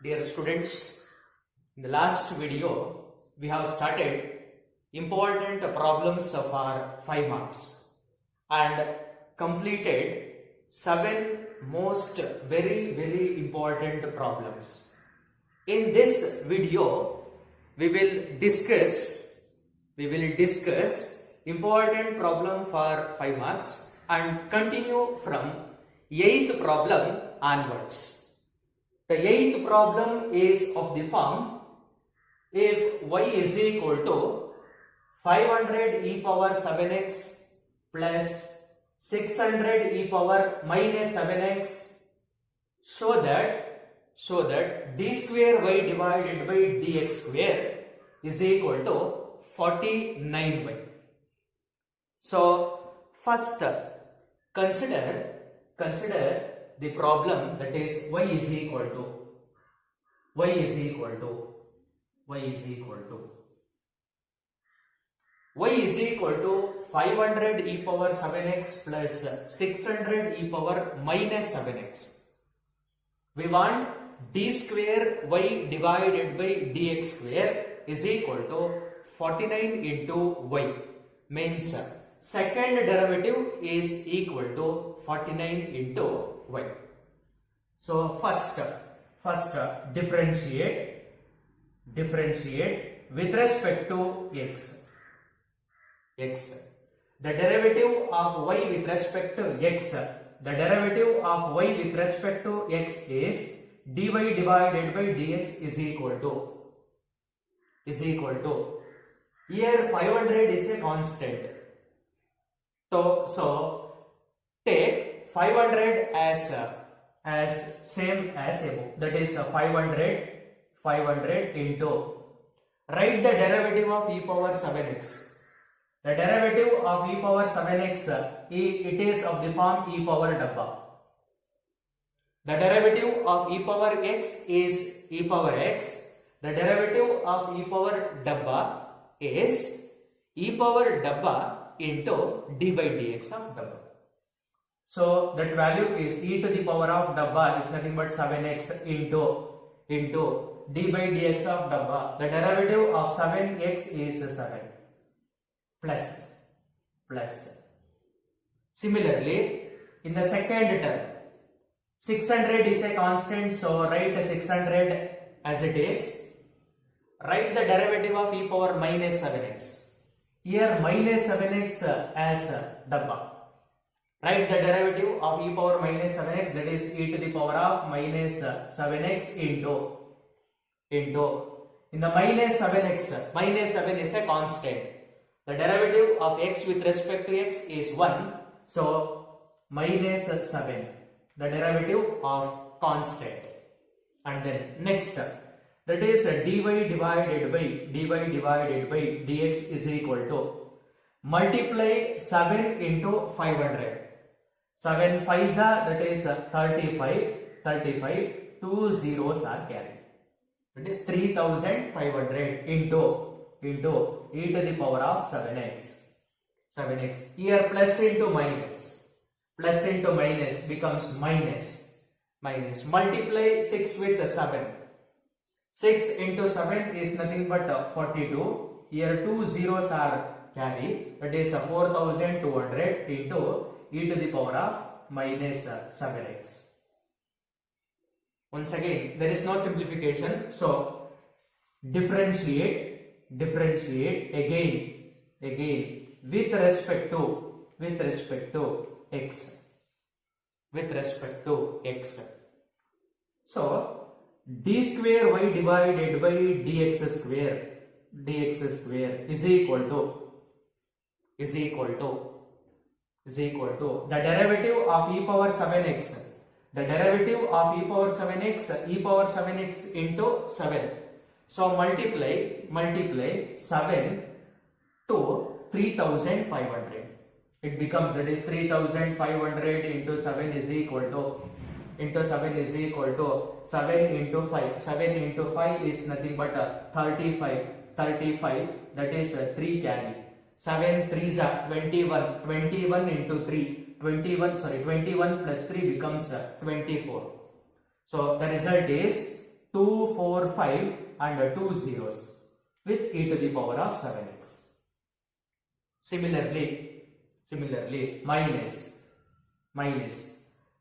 Dear students, in the last video we have started important problems for 5 marks and completed 7 most very important problems. In this video we will discuss important problem for 5 marks and continue from 8th problem onwards. The 8th problem is of the form: if y is equal to 500 e power 7x plus 600 e power minus 7x, so that d square y divided by dx square is equal to 49y. So first consider the problem, that is y is equal to 500 e power 7x plus 600 e power minus 7x. We want d square y divided by dx square is equal to 49 into y, means second derivative is equal to 49 into y. So first differentiate with respect to x. The derivative of y with respect to x, is dy divided by dx is equal to, here 500 is a constant. So take 500 as same as above, that is 500 into, write the derivative of e power 7x. The derivative of e power 7x, it is of the form e power dabba. The derivative of e power x is e power x. The derivative of e power dabba is e power dabba into d by dx of dabba. So that value is e to the power of dabba is nothing but 7x into d by dx of dabba. The derivative of 7x is 7 plus. Similarly, in the second term, 600 is a constant, so write 600 as it is. Write the derivative of e power minus 7x. Here minus 7x as dabba. Write the derivative of e power minus 7x, that is e to the power of minus 7x into. In the minus 7x, minus 7 is a constant. The derivative of x with respect to x is 1. So minus 7, the derivative of constant. And then next, that is dy divided by dx is equal to, multiply 7 into 500. 7 5s are, that is 35, 2 zeros are carried. It is 3500 into e to the power of 7x. Here plus into minus becomes minus. Multiply 6 with 7. 6 into 7 is nothing but 42. Here 2 zeros are carried, that is 4200 into e to the power of minus 7x. Once again, there is no simplification, so differentiate again with respect to x. So d square y divided by dx square is equal to the derivative of e power 7x. The derivative of e power 7x into 7. So multiply 7 to 3500. It becomes, that is 3500 into 7 is equal to 7 into 5. 7 into 5 is nothing but 35, that is 3 carry. 7 3s are 21 into 3. 21 plus 3 becomes 24. So the result is 245 and 2 zeros with e to the power of 7x. Similarly, minus.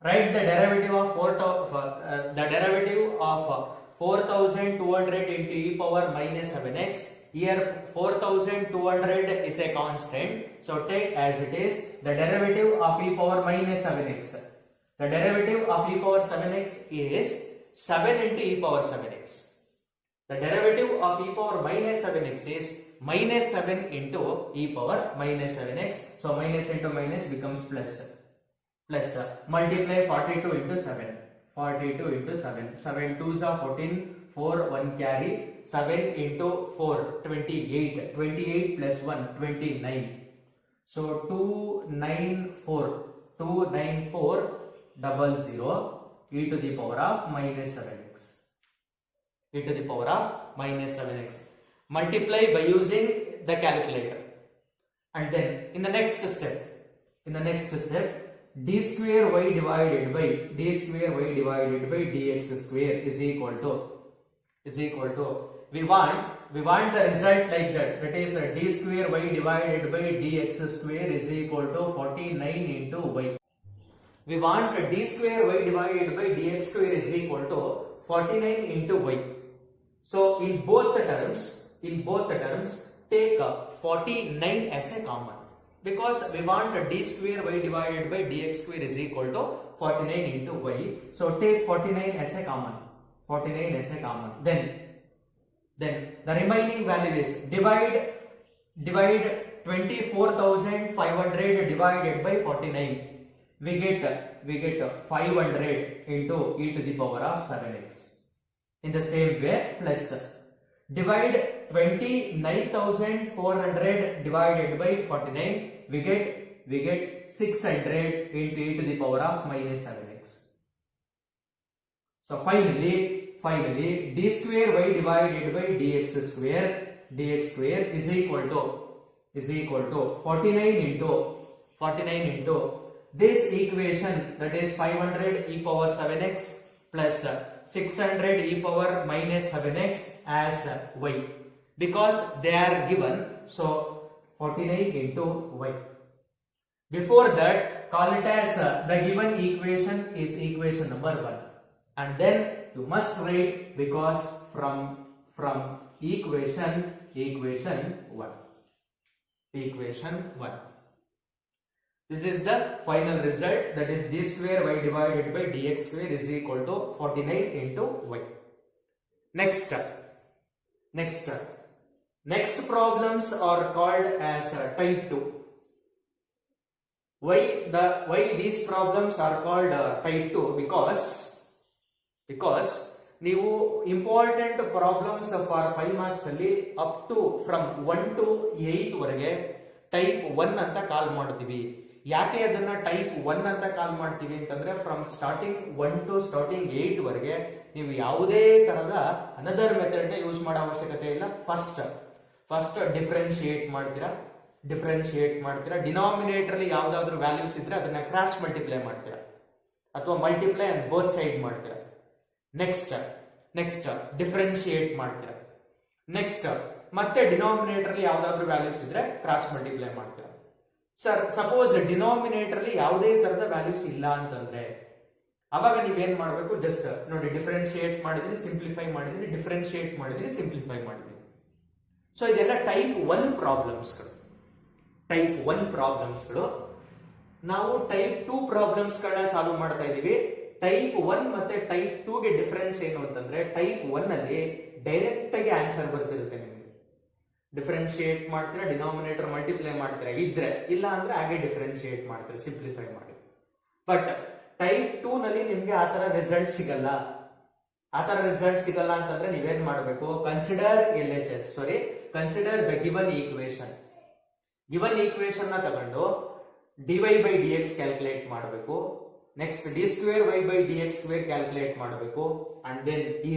Write the derivative of 4200 into e power minus 7x. Here 4200 is a constant, so take as it is the derivative of e power minus 7x. The derivative of e power 7x is 7 into e power 7x. The derivative of e power minus 7x is minus 7 into e power minus 7x. So minus into minus becomes plus. Multiply 42 into 7. 42 into 7. 7 2s are 14. 4 1 carry. 7 into 4 28. 28 plus 1 29. So 29400 e to the power of minus 7x. E to the power of minus 7x. Multiply by using the calculator. And then in the next step, d square y divided by dx square is equal to we want the result like that. That is d square y divided by dx square is equal to 49 into y. We want d square y divided by dx square is equal to 49 into y. So in both the terms take 49 as a common, because we want d square y divided by dx square is equal to 49 into y. So take 49 as a common. Then the remaining value is divide 24,500 divided by 49. We get 500 into e to the power of 7x. In the same way, plus divide 29,400 divided by 49. We get 600 into e to the power of minus 7x. So finally d square y divided by dx square is equal to 49 into this equation, that is 500 e power 7x plus 600 e power minus 7x as y, because they are given. So 49 into y. Before that, call it as the given equation is equation number 1, and then you must write because from equation 1. This is the final result, that is d square y divided by dx square is equal to 49 into y. Next problems are called as type 2. Why these problems are called type 2? Because ನೀವು important problems for 5 marks ಅಲ್ಲಿ up to from 1 to 8 ವರೆಗೆ type 1 ಅಂತ ಕಾಲ್ ಮಾಡ್ತೀವಿ. ಯಾಕೆ ಅದನ್ನ type 1 ಅಂತ ಕಾಲ್ ಮಾಡ್ತೀವಿ ಅಂತಂದ್ರೆ ಫ್ರಮ್ ಸ್ಟಾರ್ಟಿಂಗ್ 1 to ಸ್ಟಾರ್ಟಿಂಗ್ 8 ವರೆಗೆ ನೀವು ಯಾವುದೇ ತರಹದ ಅನದರ್ ಮೆಥಡ್ ನ ಯೂಸ್ ಮಾಡೋ ಅವಶ್ಯಕತೆ ಇಲ್ಲ. ಫಸ್ಟ್ ಡಿಫರೆನ್ಶಿಯೇಟ್ ಮಾಡ್ತೀರಾ. ಡಿನಾಮಿನೇಟರ್ ಅಲ್ಲಿ ಯಾವ್ದಾದ್ರು ವ್ಯಾಲ್ಯೂಸ್ ಇದ್ರೆ ಅದನ್ನ ಕ್ರಾಸ್ ಮಲ್ಟಿಪ್ಲೈ ಮಾಡ್ತೀರಾ ಅಥವಾ ಮಲ್ಟಿಪ್ಲೈ ಅಂಡ್ ಬೋತ್ ಸೈಡ್ ಮಾಡ್ತೀರಾ. ನೆಕ್ಸ್ಟ್ ಡಿಫರೆನ್ಶಿಯೇಟ್ ಮಾಡ್ತೀರಾ. ನೆಕ್ಸ್ಟ್ ಮತ್ತೆ ಡಿನಾಮಿನೇಟರ್ ಅಲ್ಲಿ ಯಾವ್ದಾದ್ರು ವ್ಯಾಲ್ಯೂಸ್ ಇದ್ರೆ ಕ್ರಾಸ್ ಮಲ್ಟಿಪ್ಲೈ ಮಾಡ್ತೀರಾ. ಸರ್ ಸಪೋಸ್ ಡಿನಾಮಿನೇಟರ್ ಅಲ್ಲಿ ಯಾವುದೇ ತರದ ವ್ಯಾಲ್ಯೂಸ್ ಇಲ್ಲ ಅಂತಂದ್ರೆ ಅವಾಗ ನೀವೇನ್ ಮಾಡ್ಬೇಕು, ಜಸ್ಟ್ ನೋಡಿ ಡಿಫರೆನ್ಶಿಯೇಟ್ ಮಾಡಿದ್ರಿ, ಸಿಂಪ್ಲಿಫೈ ಮಾಡಿದ್ರಿ, ಡಿಫರೆನ್ಶಿಯೇಟ್ ಮಾಡಿದ್ರಿ, ಸಿಂಪ್ಲಿಫೈ ಮಾಡಿದ್ರಿ. ಸೊ ಇದೆಲ್ಲ ಟೈಪ್ 1 ಪ್ರಾಬ್ಲಮ್ಸ್ಗಳು. ನಾವು ಟೈಪ್ 2 ಪ್ರಾಬ್ಲಮ್ಸ್ ಗಳನ್ನ ಸಾಲ್ವ್ ಮಾಡ್ತಾ ಇದೀವಿ. ಟೈಪ್ 1 ಮತ್ತೆ ಟೈಪ್ 2 ಗೆ ಡಿಫರೆನ್ಸ್ ಏನು ಅಂತಂದ್ರೆ, ಟೈಪ್ 1 ಅಲ್ಲಿ ಡೈರೆಕ್ಟ್ ಆಗಿ ಆನ್ಸರ್ ಬರ್ತಿರುತ್ತೆ. ನಿಮಗೆ ಡಿಫರೆನ್ಶಿಯೇಟ್ ಮಾಡ್ತೀರಾ, ಡಿನಾಮಿನೇಟರ್ ಮಲ್ಟಿಪ್ಲೈ ಮಾಡ್ತೀರಾ ಇದ್ರೆ, ಇಲ್ಲ ಅಂದ್ರೆ ಹಾಗೆ ಡಿಫರೆನ್ಶಿಯೇಟ್ ಮಾಡ್ತೀರಾ ಸಿಂಪ್ಲಿಫೈ ಮಾಡಿ. ಬಟ್ ಟೈಪ್ 2 ನಲ್ಲಿ ನಿಮ್ಗೆ ಆತರ ರಿಸಲ್ಟ್ ಸಿಗಲ್ಲ. ಅಂತಂದ್ರೆ ನೀವೇನ್ ಮಾಡಬೇಕು, ಕನ್ಸಿಡರ್ ದ ಗಿವನ್ ಈಕ್ವೇಶನ್ ನ ತಗೊಂಡು dy by dx ಕ್ಯಾಲ್ಕುಲೇಟ್ ಮಾಡಬೇಕು. Next d square y by d x square calculate ಮಾಡಬೇಕು. ಅಂಡ್ ದೆನ್ ಈ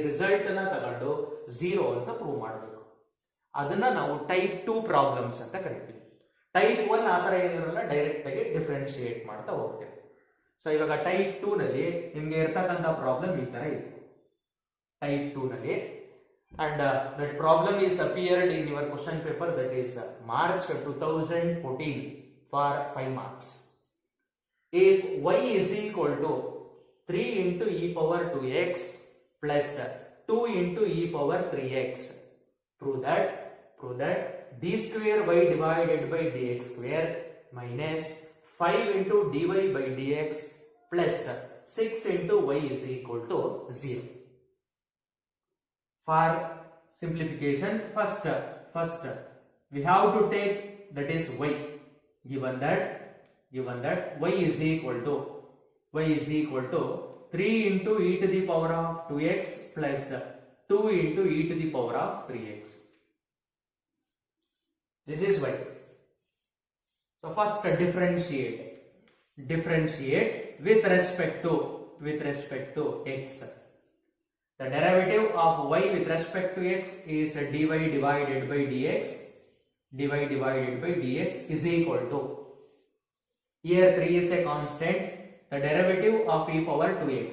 ರಿಸಲ್ಟ್ ನ ತಗೊಂಡು 0 ಅಂತ ಪ್ರೂವ್ ಮಾಡಬೇಕು. ಅದನ್ನ ನಾವು ಟೈಪ್ 2 ಪ್ರಾಬ್ಲಮ್ಸ್ ಅಂತ ಕರಿತೀವಿ. ಟೈಪ್ 1 ಆತರ ಏನಿರಲ್ಲ, ಡೈರೆಕ್ಟ್ ಆಗಿ ಡಿಫರೆನ್ಶಿಯೇಟ್ ಮಾಡ್ತಾ ಹೋಗ್ತೇವೆ. ಸೊ ಇವಾಗ ಟೈಪ್ 2 ನಲ್ಲಿ ನಿಮ್ಗೆ ಇರ್ತಕ್ಕಂಥ ಪ್ರಾಬ್ಲಮ್ ಈ ತರ ಇದೆ. type 2 nalli, and that problem is appeared in your question paper, that is March 2014 for 5 marks. If y is equal to 3 into e power 2x plus 2 into e power 3x, prove that d square y divided by dx square minus 5 into dy by dx plus 6 into y is equal to 0. For simplification, first we have to take, that is y, given that y is equal to 3 into e to the power of 2x plus 2 into e to the power of 3x. This is y. So first differentiate with respect to x. The derivative of y with respect to x is dy divided by dx is equal to, here 3 is a constant, the derivative of e power 2x.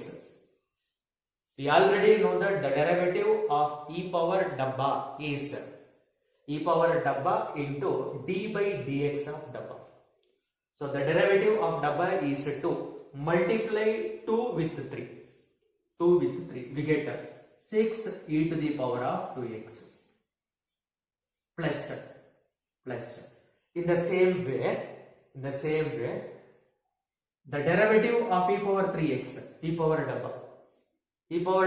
We already know that the derivative of e power dabba is e power dabba into d by dx of dabba. So the derivative of dabba is 2. Multiply 2 with 3. We get 6 e to the power of 2x plus. In the same way, the derivative of e power 3x, e power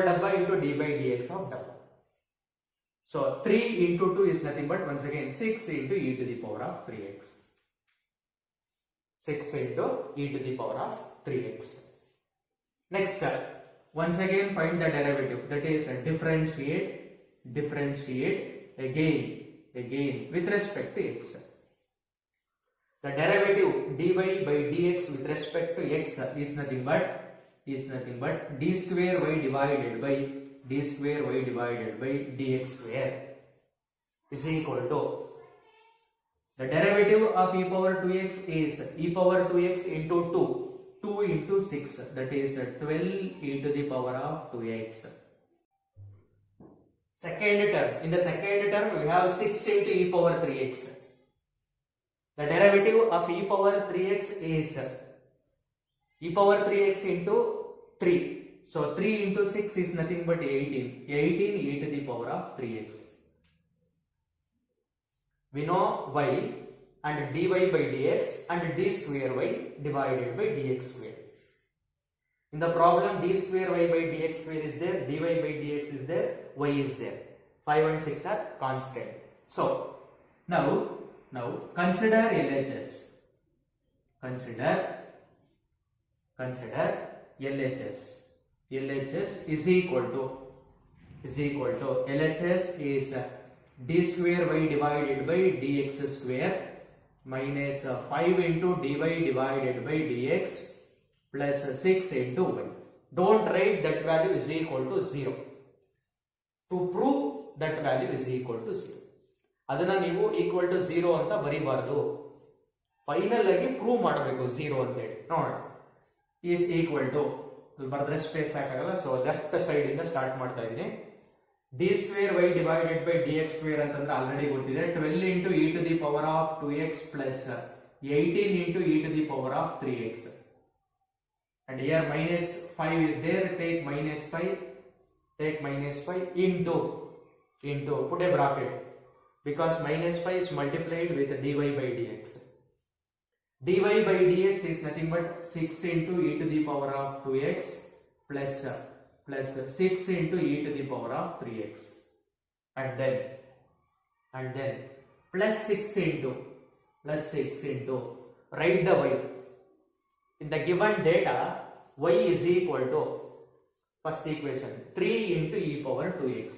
dabba into d by dx of dabba. So 3 into 2 is nothing but once again 6 into e to the power of 3x. 6 into e to the power of 3x. Next, once again find the derivative, that is differentiate again with respect to x. The derivative dy by dx with respect to x is nothing but d square y divided by dx square is equal to, the derivative of e power 2x is e power 2x into 2 into 6, that is 12 e to the power of 2x. In the second term we have 6 into e power 3x. The derivative of e power 3x is e power 3x into 3. So 3 into 6 is nothing but 18 e to the power of 3x. We know y and dy by dx and d square y divided by dx square. In the problem, d square y by dx square is there, dy by dx is there, y is there. 5 and 6 are constant. So now consider LHS. LHS is equal to LHS is d square y divided by dx square minus 5 into dy divided by dx plus 6 into y. Don't write that value is equal to 0. To prove that value is equal to 0. ಅದನ್ನ ನೀವು equal to 0 ಅಂತ ಬರಿಬಾರದು, final ಆಗಿ prove ಮಾಡಬೇಕು 0 ಅಂತ ಹೇಳಿ. ನೋಡೋಣ, is equal to, ಬರೆದ್ರೆ space ಹಾಕಾಗಲ್ಲ, so left side ಇಂದ ಸ್ಟಾರ್ಟ್ ಮಾಡ್ತಾ ಇದೀನಿ. d square y divided by dx square ಅಂತಂದ್ರೆ ಆಲ್ರೆಡಿ ಗೊತ್ತಿದೆ, 12 into e to the power of 2x plus 18 into e to the power of 3x. And here minus 5 is there, take minus 5 into put a bracket, because minus 5 is multiplied with dy by dx. dy by dx is nothing but 6 into e to the power of 2x plus 6 into e to the power of 3x, and then plus 6 into write the y. In the given data, y is equal to, first equation, 3 into e power 2x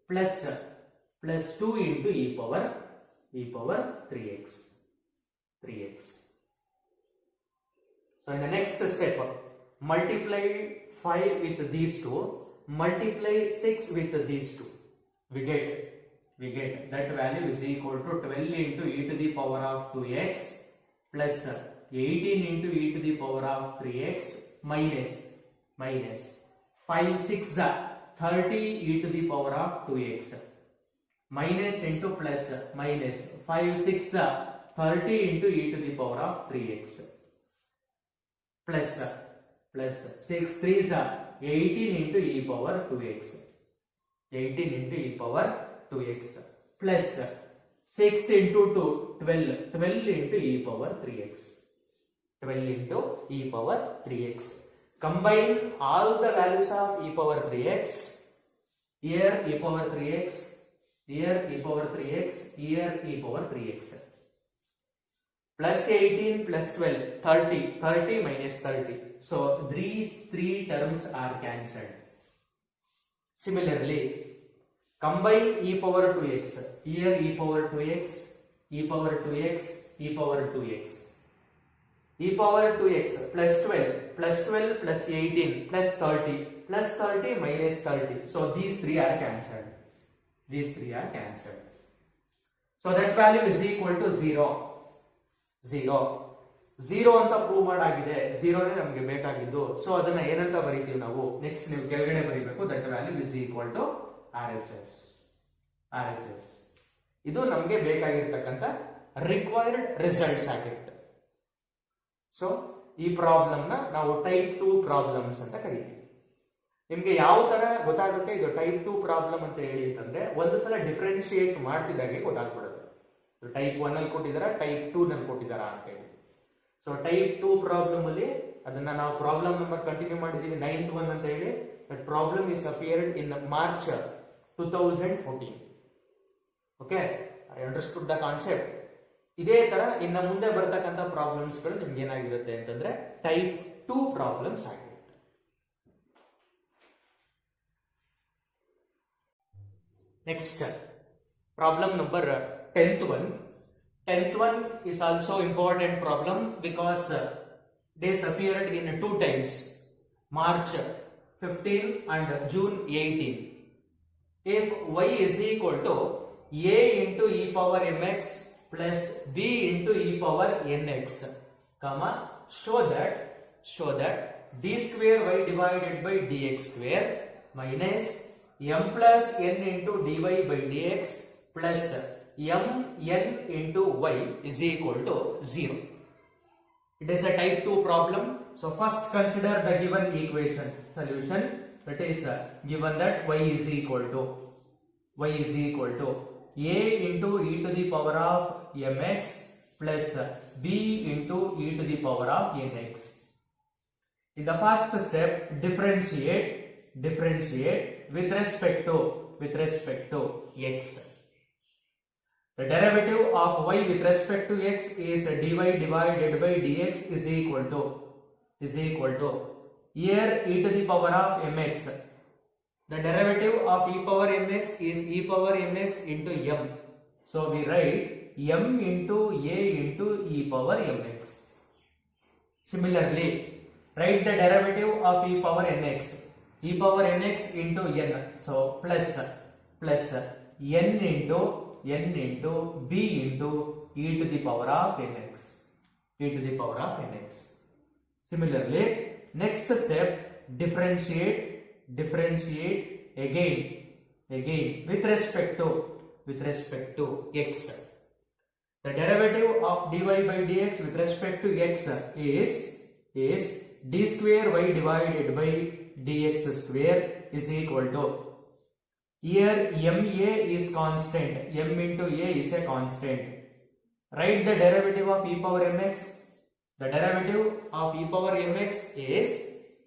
plus 2 into e power 3x. So in the next step, multiply 5 with these two, multiply 6 with these two. We get that value is equal to 12 into e to the power of 2x plus 18 into e to the power of 3x minus minus 5 6 30 e to the power of 2x minus into plus minus 5 6 30 into e to the power of 3x plus 6 3s 18 into e power 2x 18 into e power 2x plus 6 into 2 12 into e power 3x 12 into e power 3x. Combine all the values of e power 3x. Here e power 3x, here e power 3x, here e power 3x. Plus 18 plus 12, 30, 30 minus 30. So these three terms are cancelled. Similarly, combine e power 2x. Here e power 2x, e power 2x, e power 2x. E power 2x plus 12 plus 12 plus 18 plus 30 minus 30. So these three are cancelled. These three are cancelled. So that value is equal to 0. 0 ಅಂತ prove ಮಾಡಾಗಿದೆ. 0 ನಮಗೆ ಬೇಕಾಗಿದ್ದು. So ಅದನ್ನ ಏನಂತ ಬರೀತೀವಿ ನಾವು? Next ನೀವು ಕೆಳಗಡೆ ಬರೀಬೇಕು. That value is equal to RHS. ಇದು ನಮಗೆ ಬೇಕಾಗಿರ್ತಕ್ಕಂಥ ರಿಕ್ವೈರ್ಡ್ ರಿಸಲ್ಟ್ಸ್ ಆಗಿರುತ್ತೆ. ಸೊ ಈ ಪ್ರಾಬ್ಲಮ್ ನ ನಾವು ಟೈಪ್ 2 ಪ್ರಾಬ್ಲಮ್ಸ್ ಅಂತ ಕರಿತೀವಿ. ನಿಮ್ಗೆ ಯಾವ ತರ ಗೊತ್ತಾಗುತ್ತೆ ಇದು ಟೈಪ್ 2 ಪ್ರಾಬ್ಲಮ್ ಅಂತ ಹೇಳಿ ಅಂತಂದ್ರೆ ಒಂದು ಸಲ ಡಿಫ್ರೆನ್ಶಿಯೇಟ್ ಮಾಡ್ತಿದ್ದಾಗೆ ಗೊತ್ತಾಗ್ಬಿಡುತ್ತೆ. ಟೈಪ್ 1 ಅಲ್ಲಿ ಕೊಟ್ಟಿದ್ದಾರಾ ಟೈಪ್ 2 ನಲ್ಲಿ ಕೊಟ್ಟಿದ್ದಾರಾ ಅಂತ ಹೇಳಿ. ಸೊ ಟೈಪ್ 2 ಪ್ರಾಬ್ಲಮ್ ಅಲ್ಲಿ ಅದನ್ನ ನಾವು ಪ್ರಾಬ್ಲಮ್ ನಂಬರ್ ಕಂಟಿನ್ಯೂ ಮಾಡಿದೀವಿ 9th one ಅಂತ ಹೇಳಿ. That problem is appeared in March 2014. Okay, I understood the concept. ಇದೇ ತರ ಇನ್ನು ಮುಂದೆ ಬರ್ತಕ್ಕಂಥ ಪ್ರಾಬ್ಲಮ್ಸ್ ಗಳು ನಿಮ್ಗೆ ಏನಾಗಿರುತ್ತೆ ಅಂತಂದ್ರೆ ಟೈಪ್ 2 ಪ್ರಾಬ್ಲಮ್ಸ್ ಆಗಿರುತ್ತೆ. Next problem number 10th one. 10th one is also important problem because days appeared in 2 times, March 15 and June 18. If y is equal to a into e power mx plus b into e power nx, comma, show that d square y divided by dx square minus m plus n into dy by dx plus m n into y is equal to 0. It is a type 2 problem. So first consider the given equation solution. That is given that y is equal to a into e to the power of mx plus b into e to the power of nx. In the first step, differentiate with respect to x. The derivative of y with respect to x is dy divided by dx is equal to here e to the power of mx. The derivative of e power mx is e power mx into m. So we write m into a into e power mx. Similarly, write the derivative of e power nx into n. So plus n into b into e to the power of nx. Similarly, next step, differentiate again with respect to x. The derivative of dy by dx with respect to x is d square y divided by dx square is equal to, here ma is constant, m into a is a constant. Write the derivative of e power mx. The derivative of e power mx is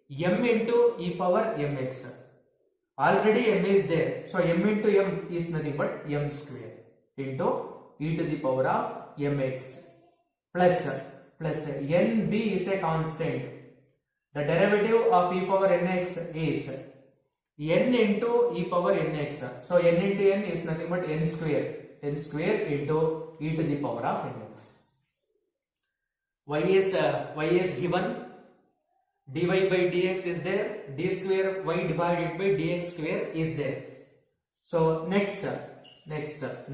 m into e power mx. Already m is there, so m into m is nothing but m square into e to the power of mx plus nb is a constant. The derivative of e power nx is n into e power nx. So n into n is nothing but n square into e to the power of nx. Y is given, dy by dx is there, d square y divided by dx square is there. So next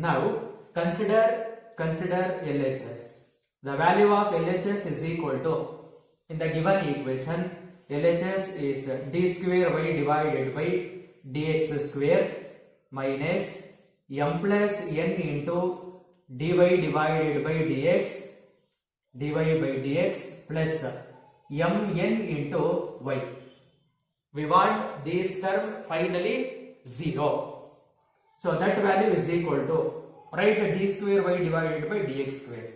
now consider LHS. The value of LHS is equal to, in the given equation, LHS is d square y divided by dx square minus m plus n into dy divided by dx plus mn into y. We want this term finally 0. So that value is equal to, write d square y divided by dx square.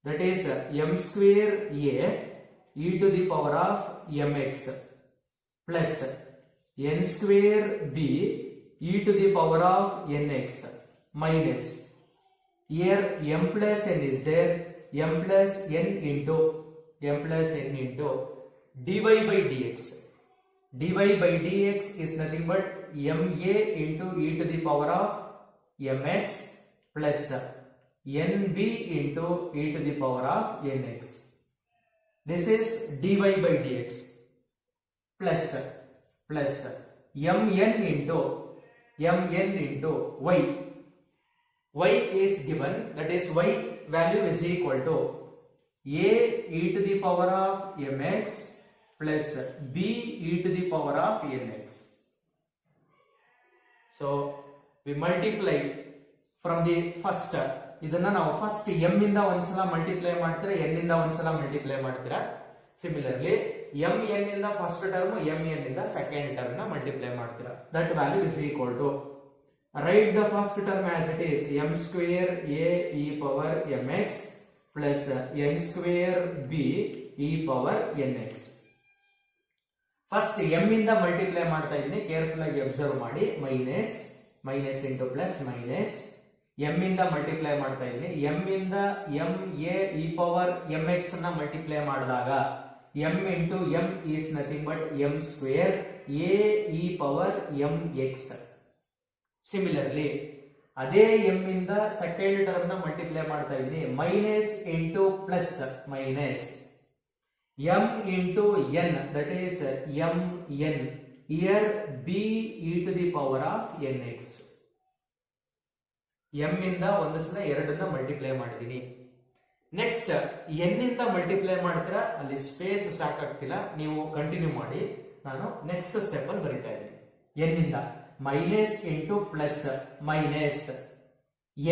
That is m square a e to the power of mx plus n square b e to the power of nx minus, here m plus n is there, m plus n into dy by dx. dy by dx is nothing but ma into e to the power of mx plus nb into e to the power of nx. This is dy by dx plus mn into y. Y is given, that is y value is equal to a e to the power of mx plus b e to the power of nx. So we multiply from the first, ಇದನ್ನ ನಾವು first m ಇಂದ ಒಂದ್ಸಲ multiply ಮಾಡ್ತೀರಾ, n ಇಂದ ಒಂದ್ಸಲ multiply ಮಾಡ್ತೀರಾ. Similarly mn ಇಂದ first term, mn ಇಂದ ಸೆಕೆಂಡ್ ಟರ್ಮ್ ನ ಮಲ್ಟಿಪ್ಲೈ ಮಾಡ್ತೀರಾ. That value is equal to, write the first term as it is, m square a e power mx plus n square b e power nx. First m ಇಂದ multiply ಮಾಡ್ತಾ ಇದ್ದೀನಿ, careful ಆಗಿ observe ಮಾಡಿ. Minus into plus minus, m ಇಂದ multiply ಮಾಡ್ತಾ ಇದ್ದೀನಿ, m ಇಂದ m a e power mx ನ ಮಲ್ಟಿಪ್ಲೈ ಮಾಡಿದಾಗ m into m is nothing but m square a e power mx. Similarly ಅದೇ m ಇಂದ ಸೆಕೆಂಡ್ ಟರ್ಮ್ ನ ಮಲ್ಟಿಪ್ಲೈ ಮಾಡ್ತಾ ಇದ್ದೀನಿ, minus into plus minus m into n, that is mn, here b e to the power of nx. m ಇಂದ ಒಂದು ಸಲ ಎರಡನ್ನ multiply ಮಾಡಿದ್ದೀನಿ. ನೆಕ್ಸ್ಟ್ n ಇಂದ ಮಲ್ಟಿಪ್ಲೈ ಮಾಡ್ತೀರಾ, ಅಲ್ಲಿ ಸ್ಪೇಸ್ ಸಾಕಾಗ್ತಿಲ್ಲ, ನೀವು ಕಂಟಿನ್ಯೂ ಮಾಡಿ. ನಾನು ನೆಕ್ಸ್ಟ್ ಸ್ಟೆಪ್ ಅಲ್ಲಿ ಬರೀತಾ ಇದ್ದೀನಿ. n ಇಂದ minus into plus minus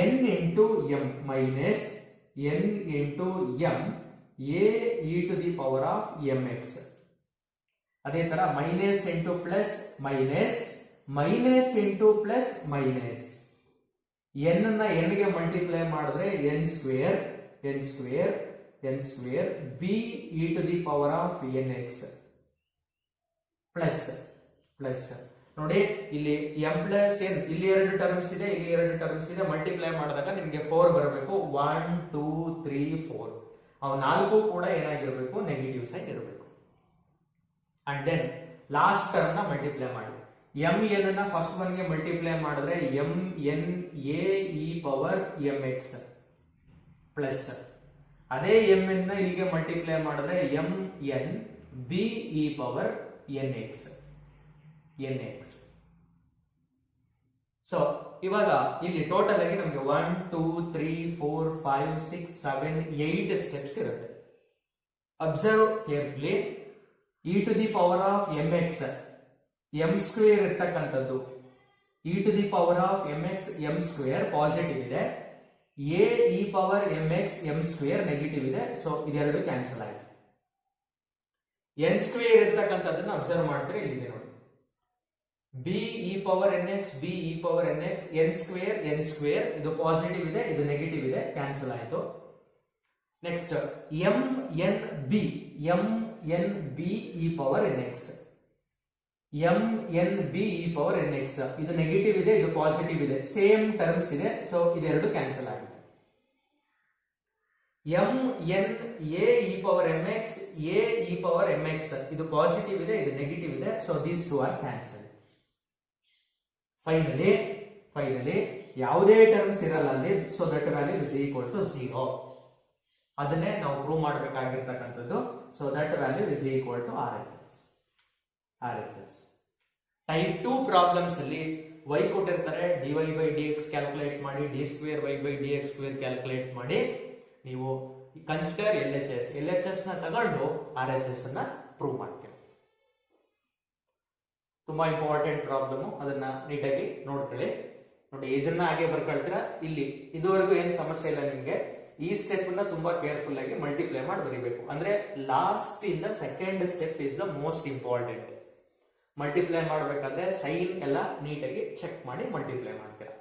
n into m minus n into m a e to the power of mx. ಅದೇ ತರ minus into plus minus into plus minus, n ಅನ್ನ n ಗೆ ಮಲ್ಟಿಪ್ಲೈ ಮಾಡಿದ್ರೆ n square b e to the power of nx plus ನೋಡಿ, ಇಲ್ಲಿ m plus n, ಇಲ್ಲಿ ಎರಡು terms ಇದೆ, ಇಲ್ಲಿ ಎರಡು ಟರ್ಮ್ಸ್ ಇದೆ, ಮಲ್ಟಿಪ್ಲೈ ಮಾಡಿದಾಗ ನಿಮಗೆ 4 ಬರಬೇಕು. 1 2 3 4, ಅವು ನಾಲ್ಕು ಕೂಡ ಏನಾಗಿರ್ಬೇಕು, ನೆಗೆಟಿವ್ಸ್ ಆಗಿರಬೇಕು. ಅಂಡ್ ದೆನ್ ಲಾಸ್ಟ್ ಟರ್ಮ್ ನ ಮಲ್ಟಿಪ್ಲೈ ಮಾಡಿ. m n ನ ಫಸ್ಟ್ ಒನ್ ಗೆ ಮಲ್ಟಿಪ್ಲೈ ಮಾಡಿದ್ರೆ m n a e power mx plus, ಅದೇ m n ನ ಇಲ್ಲಿಗೆ ಮಲ್ಟಿಪ್ಲೈ ಮಾಡಿದ್ರೆ m n b e power nx. So ಇವಾಗ ಇಲ್ಲಿ ಟೋಟಲ್ ಆಗಿ ನಮಗೆ 1 2 3 4 5 6 7 8 ಸ್ಟೆಪ್ಸ್ ಇರುತ್ತೆ. Observe carefully. e to the power of mx m square ಇರ್ತಕ್ಕಂಥದ್ದು, e to the power of mx m square positive ಇದೆ, a e power mx m square negative ಇದೆ. So ಇದೆರಡು cancel ಆಯ್ತು. n ಸ್ಕ್ವೇರ್ ಇರ್ತಕ್ಕಂಥದ್ದನ್ನ observe ಮಾಡ್ತಾರೆ, ಇಲ್ಲಿದೆ ನೋಡಿ, b e power nx b e power nx n square ಇದು positive ಇದೆ, ಇದು ನೆಗೆಟಿವ್ ಇದೆ, ಕ್ಯಾನ್ಸಲ್ ಆಯ್ತು. Next m n b e power nx ಇದು ನೆಗೆಟಿವ್ ಇದೆ, ಇದು ಪಾಸಿಟಿವ್ ಇದೆ, ಸೇಮ್ ಟರ್ಮ್ಸ್ ಇದೆ. ಸೊ ಇದೆರಡು ಕ್ಯಾನ್ಸಲ್ ಆಗುತ್ತೆ. m n a e power mx ಇದು ಪಾಸಿಟಿವ್ ಇದೆ, ಇದು ನೆಗೆಟಿವ್ ಇದೆ. So these two are cancel. Finally ಯಾವುದೇ ಟರ್ಮ್ಸ್ ಇರಲ್ಲ ಅಲ್ಲಿ. So that value is equal to 0. ಅದನ್ನೇ ನಾವು ಪ್ರೂವ್ ಮಾಡಬೇಕಾಗಿರ್ತಕ್ಕಂಥದ್ದು. So that value is equal to RHS. Type 2 problems ಅಲ್ಲಿ y ಕೊಟ್ಟಿರ್ತಾರೆ, dy by dx ಕ್ಯಾಲ್ಕುಲೇಟ್ ಮಾಡಿ, d square y by dx square calculate ಮಾಡಿ, ನೀವು ಕನ್ಸಿಡರ್ LHS ನ ತಗೊಂಡು RHS ಅನ್ನ ಪ್ರೂವ್ ಮಾಡ್ತೀವಿ. ತುಂಬಾ ಇಂಪಾರ್ಟೆಂಟ್ ಪ್ರಾಬ್ಲಮ್, ಅದನ್ನ ನೀಟಾಗಿ ನೋಡ್ಕೊಳ್ಳಿ. ನೋಡಿ ಇದನ್ನ ಹಾಗೆ ಬರ್ಕೊಳ್ತೀರಾ. ಇಲ್ಲಿ ಇದುವರೆಗೂ ಏನ್ ಸಮಸ್ಯೆ ಇಲ್ಲ ನಿಮ್ಗೆ. ಈ ಸ್ಟೆಪ್ ನ ತುಂಬಾ ಕೇರ್ಫುಲ್ ಆಗಿ ಮಲ್ಟಿಪ್ಲೈ ಮಾಡಿ ಬರೀಬೇಕು. ಅಂದ್ರೆ ಲಾಸ್ಟ್ ಇಂದ second step is the most important. Multiply ಮಾಡ್ಬೇಕಾದ್ರೆ ಸೈನ್ ಎಲ್ಲ ನೀಟಾಗಿ ಚೆಕ್ ಮಾಡಿ ಮಲ್ಟಿಪ್ಲೈ ಮಾಡ್ತೀರಾ.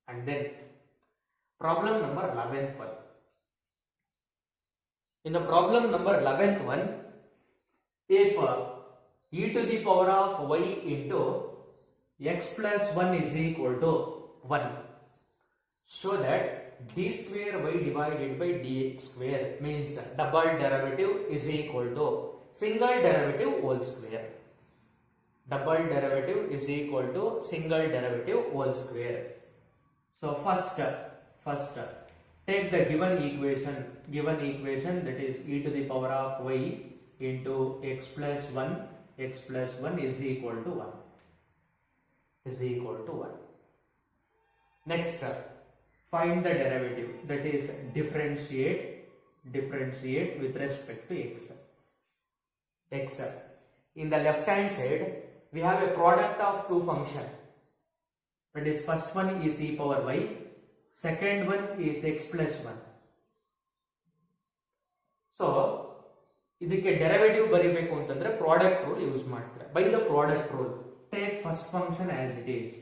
And then problem number 11th one. In the problem number 11th one, if e to the power of y into x plus 1 is equal to 1, show that d square y divided by dx square means double derivative is equal to single derivative whole square. Double derivative is equal to single derivative whole square. So first take the given equation that is e to the power of y into x plus 1 is equal to 1. Next, find the derivative, that is differentiate with respect to x. In the left hand side we have a product of two functions, that is first one is e power y, second one is x plus 1. So ಇದಕ್ಕೆ derivative ಬರಿಬೇಕು ಅಂತಂದ್ರೆ product rule use ಮಾಡ್ತಾರೆ. By the product rule, take first function as it is,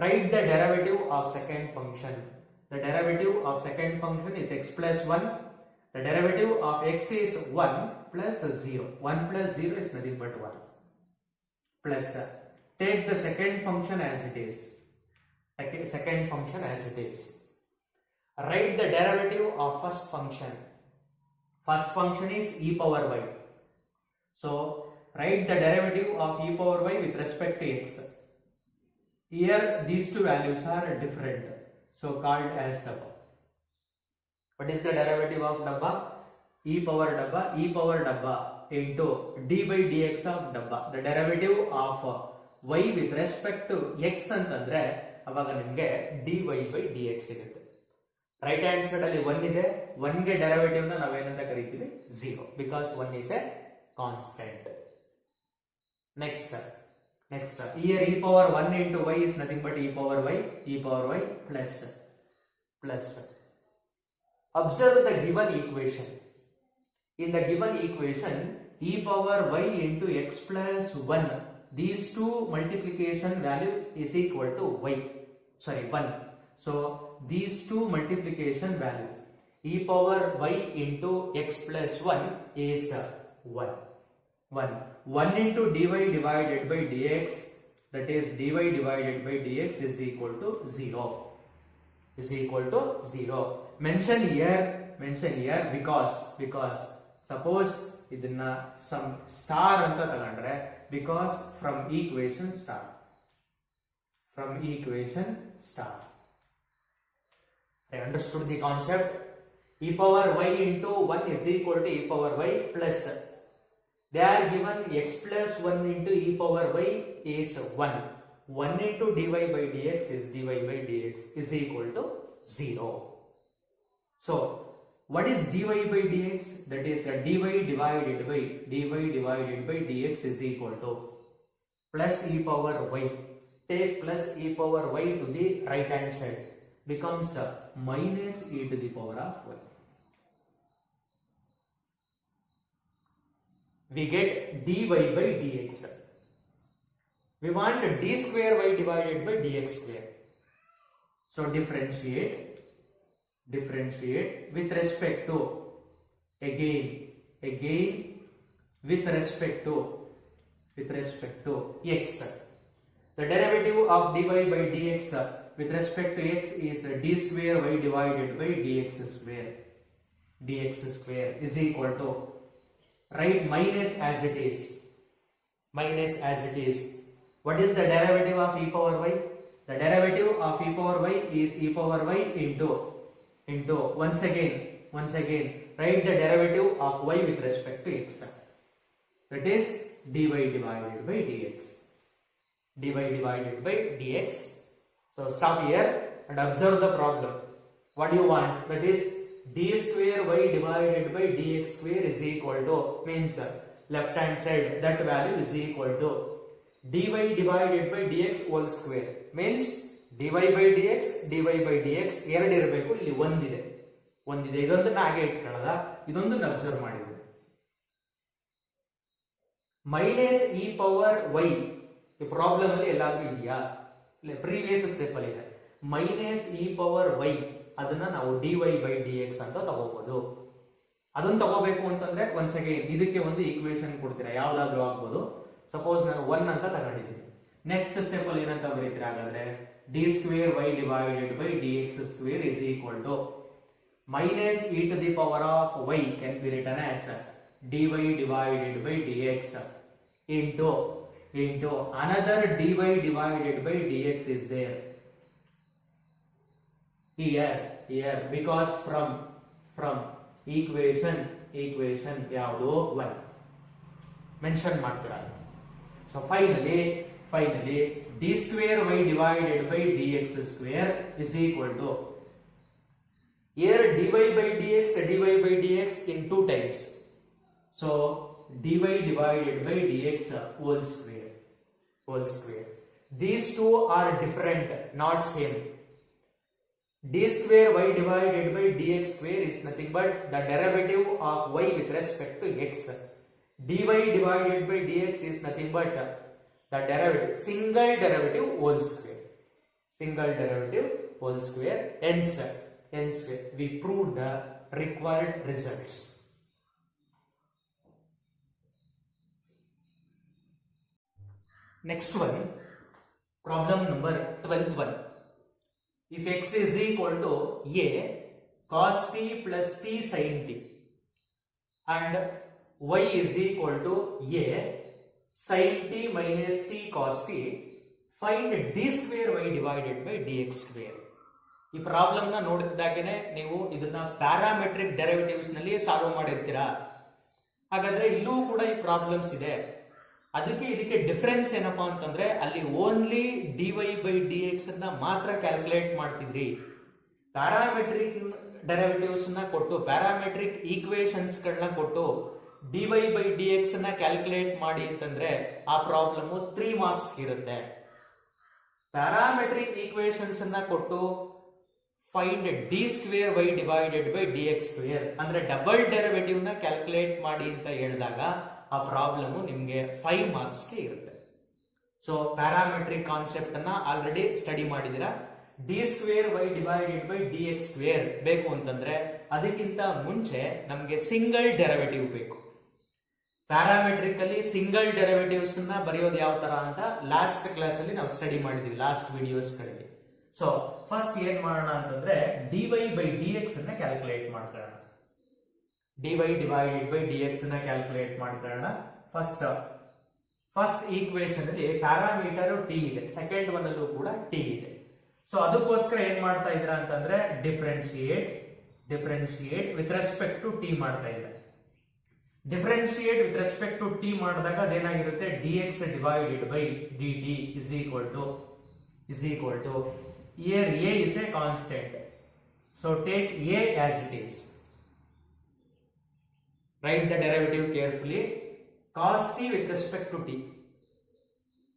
write the derivative of second function. The derivative of second function is x plus 1. The derivative of x is 1 plus 0. 1 plus 0 is nothing but 1. Plus, take the second function as it is. Write the derivative of first function. First function is e power y. So, write the derivative of e power y with respect to x. Here these two values are different, so called as dabba. What is the derivative of dabba? E power dabba into d by dx of dabba. The derivative of y with respect to x ಅಂತಂದ್ರೆ ಅವಾಗ ನಿಮಗೆ dy by dx ಸಿಗುತ್ತೆ. Right hand side ಅಲ್ಲಿ 1 ಇದೆ, 1 ಗೆ derivative ನ ನಾವೇನಂತ ಕರೀತೀವಿ 0, because 1 is a constant. Next, here e power 1 into y is nothing but e power y plus. Observe the given equation. In the given equation, e power y into x plus 1, these two multiplication value is equal to 1. So these two multiplication value, e power y into x plus 1 is 1. 1 into dy divided by dx, that is dy divided by dx is equal to 0. Mention here because suppose ಇದನ್ನ some star ಅಂತ ತಗೊಂಡ್ರೆ, because from equation star. I understood the concept. E power y into 1 is equal to e power y plus. They are given x plus 1 into e power y is 1. 1 into dy by dx is dy by dx is equal to 0. So, what is dy by dx? That is dy divided by dx is equal to plus e power y. Take plus e power y to the right hand side, becomes minus e to the power of y. We get dy by dx. We want d square y divided by dx square. So differentiate with respect to again with respect to x. The derivative of dy by dx with respect to x is d square y divided by dx square is equal to, write minus as it is. What is the derivative of e power y? The derivative of e power y is e power y into once again write the derivative of y with respect to x, that is dy divided by dx. So stop here and observe the problem. What do you want? That is d square y divided by dx square is equal to, means left hand side, that value is equal to dy divided by dx whole square. Means dy by dx ಎರಡು ಇರಬೇಕು, ಇಲ್ಲಿ ಒಂದಿದೆ. ಇದೊಂದನ್ನ ಹಾಗೆ ಇಟ್ಕೊಳ್ಳೋದ, ಇದೊಂದನ್ನ observe ಮಾಡಿದ್ವಿ. Minus E power Y ಈ problem ಅಲ್ಲಿ ಎಲ್ಲಾದ್ರೂ ಇದೆಯಾ? ಇಲ್ಲ, ಪ್ರೀವಿಯಸ್ ಸ್ಟೆಪ್ ಅಲ್ಲಿ ಇದೆ. ಮೈನಸ್ ಇ ಪವರ್ ವೈ ಅದನ್ನ ನಾವು dy by dx ಅಂತ ತಗೋಬಹುದು. ಅದನ್ನ ತಗೋಬೇಕು ಅಂತಂದ್ರೆ ಒಂದ್ ಸೆಕೆಂಡ್ ಇದಕ್ಕೆ ಒಂದು ಈಕ್ವೇಶನ್ ಕೊಡ್ತೀರಾ, ಯಾವ್ದಾದ್ರು ಆಗ್ಬೋದು. ಸಪೋಸ್ ನಾನು 1 ಅಂತ ತಗೊಂಡಿದ್ದೀನಿ. ನೆಕ್ಸ್ಟ್ ಸ್ಟೆಪ್ ಅಲ್ಲಿ ಏನಂತ ಬರೀತೀರಾ ಹಾಗಾದ್ರೆ, d square y divided by dx square is equal to minus e to the power of y can be written as dy divided by dx into another dy divided by dx is there here because from equation ಯಾವುದು 1 mention ಮಾಡ್ತೀರಾ. So finally d square y divided by dx square is equal to here dy by dx in 2 times. So dy divided by dx whole square. These two are different, not same. D square y divided by dx square is nothing but the derivative of y with respect to x. Dy divided by dx is nothing but the derivative, single derivative whole square. Hence we proved the required results. Next one, problem number 12th one. If x is equal to a cos t plus t sin t and y is equal to a sin t minus t cos t, find d square y divided by dx square. ಈ problem ನ ನೋಡಿದಾಗೇನೆ ನೀವು ಇದನ್ನ parametric derivatives ನಲ್ಲಿ solve ಮಾಡಿರ್ತೀರಾ. ಹಾಗಾದ್ರೆ ಇಲ್ಲೂ ಕೂಡ ಈ problems ಇದೆ. ಅದಕ್ಕೆ ಇದಕ್ಕೆ ಡಿಫರೆನ್ಸ್ ಏನಪ್ಪಾ ಅಂತಂದ್ರೆ, ಅಲ್ಲಿ ಓನ್ಲಿ dy by dx ಅನ್ನ ಮಾತ್ರ ಕ್ಯಾಲ್ಕುಲೇಟ್ ಮಾಡ್ತಿದ್ರಿ. ಪ್ಯಾರಾಮೆಟ್ರಿಕ್ ಡೆರಿವೇಟಿವ್ಸ್ ನ ಕೊಟ್ಟು, ಪ್ಯಾರಾಮೆಟ್ರಿಕ್ ಈಕ್ವೇಶನ್ಸ್ ಗಳನ್ನ ಕೊಟ್ಟು dy by dx ಅನ್ನ ಕ್ಯಾಲ್ಕುಲೇಟ್ ಮಾಡಿ ಅಂತಂದ್ರೆ ಆ ಪ್ರಾಬ್ಲಮ್ 3 ಮಾರ್ಕ್ಸ್ ಇರುತ್ತೆ. ಪ್ಯಾರಾಮೆಟ್ರಿಕ್ ಈಕ್ವೇಶನ್ಸ್ ಅನ್ನ ಕೊಟ್ಟು find d square y divided by dx square ಅಂದ್ರೆ ಡಬಲ್ ಡೆರಿವೇಟಿವ್ ನ ಕ್ಯಾಲ್ಕುಲೇಟ್ ಮಾಡಿ ಅಂತ ಹೇಳಿದಾಗ ಆ ಪ್ರಾಬ್ಲಮ್ ನಿಮ್ಗೆ 5 ಮಾರ್ಕ್ಸ್ ಗೆ ಇರುತ್ತೆ. ಸೊ ಪ್ಯಾರಾಮೆಟ್ರಿಕ್ ಕಾನ್ಸೆಪ್ಟ್ ಅನ್ನ ಆಲ್ರೆಡಿ ಸ್ಟಡಿ ಮಾಡಿದಿರಾ. D square y divided by dx square ಬೇಕು ಅಂತಂದ್ರೆ ಅದಕ್ಕಿಂತ ಮುಂಚೆ ನಮ್ಗೆ ಸಿಂಗಲ್ ಡೆರಿವೇಟಿವ್ ಬೇಕು. ಪ್ಯಾರಾಮೆಟ್ರಿಕ್ ಅಲ್ಲಿ ಸಿಂಗಲ್ ಡೆರಿವೇಟಿವ್ಸ್ ನ ಬರೆಯೋದು ಯಾವ ತರ ಅಂತ ಲಾಸ್ಟ್ ಕ್ಲಾಸ್ ಅಲ್ಲಿ ನಾವು ಸ್ಟಡಿ ಮಾಡಿದ್ವಿ, ಲಾಸ್ಟ್ ವಿಡಿಯೋಸ್ ಗಳಲ್ಲಿ. ಸೊ ಫಸ್ಟ್ ಏನ್ ಮಾಡೋಣ ಅಂತಂದ್ರೆ dy by dx ಅನ್ನ ಕ್ಯಾಲ್ಕುಲೇಟ್ ಮಾಡ್ಕೊಳ್ಳೋಣ. dy divided by dx ಅನ್ನ ಕ್ಯಾಲ್ಕುಲೇಟ್ ಮಾಡ್ಕೊಳ್ಳೋಣ. ಫಸ್ಟ್ ಈಕ್ವೇಶನ್ ಅಲ್ಲಿ ಪ್ಯಾರಾಮೀಟರ್ t ಇದೆ, ಸೆಕೆಂಡ್ ಒನ್ ಅಲ್ಲೂ ಕೂಡ t ಇದೆ. ಸೊ ಅದಕ್ಕೋಸ್ಕರ ಏನ್ ಮಾಡ್ತಾ ಇದ್ರ ಅಂತಂದ್ರೆ differentiate with respect to t ಮಾಡ್ತಾ ಇದೆ. Differentiate with respect to t ಮಾಡಿದಾಗ ಅದೇನಾಗಿರುತ್ತೆ, dx divided by dt is equal to here a is a constant, so take a as it is. Write the derivative carefully. Cos t with respect to t,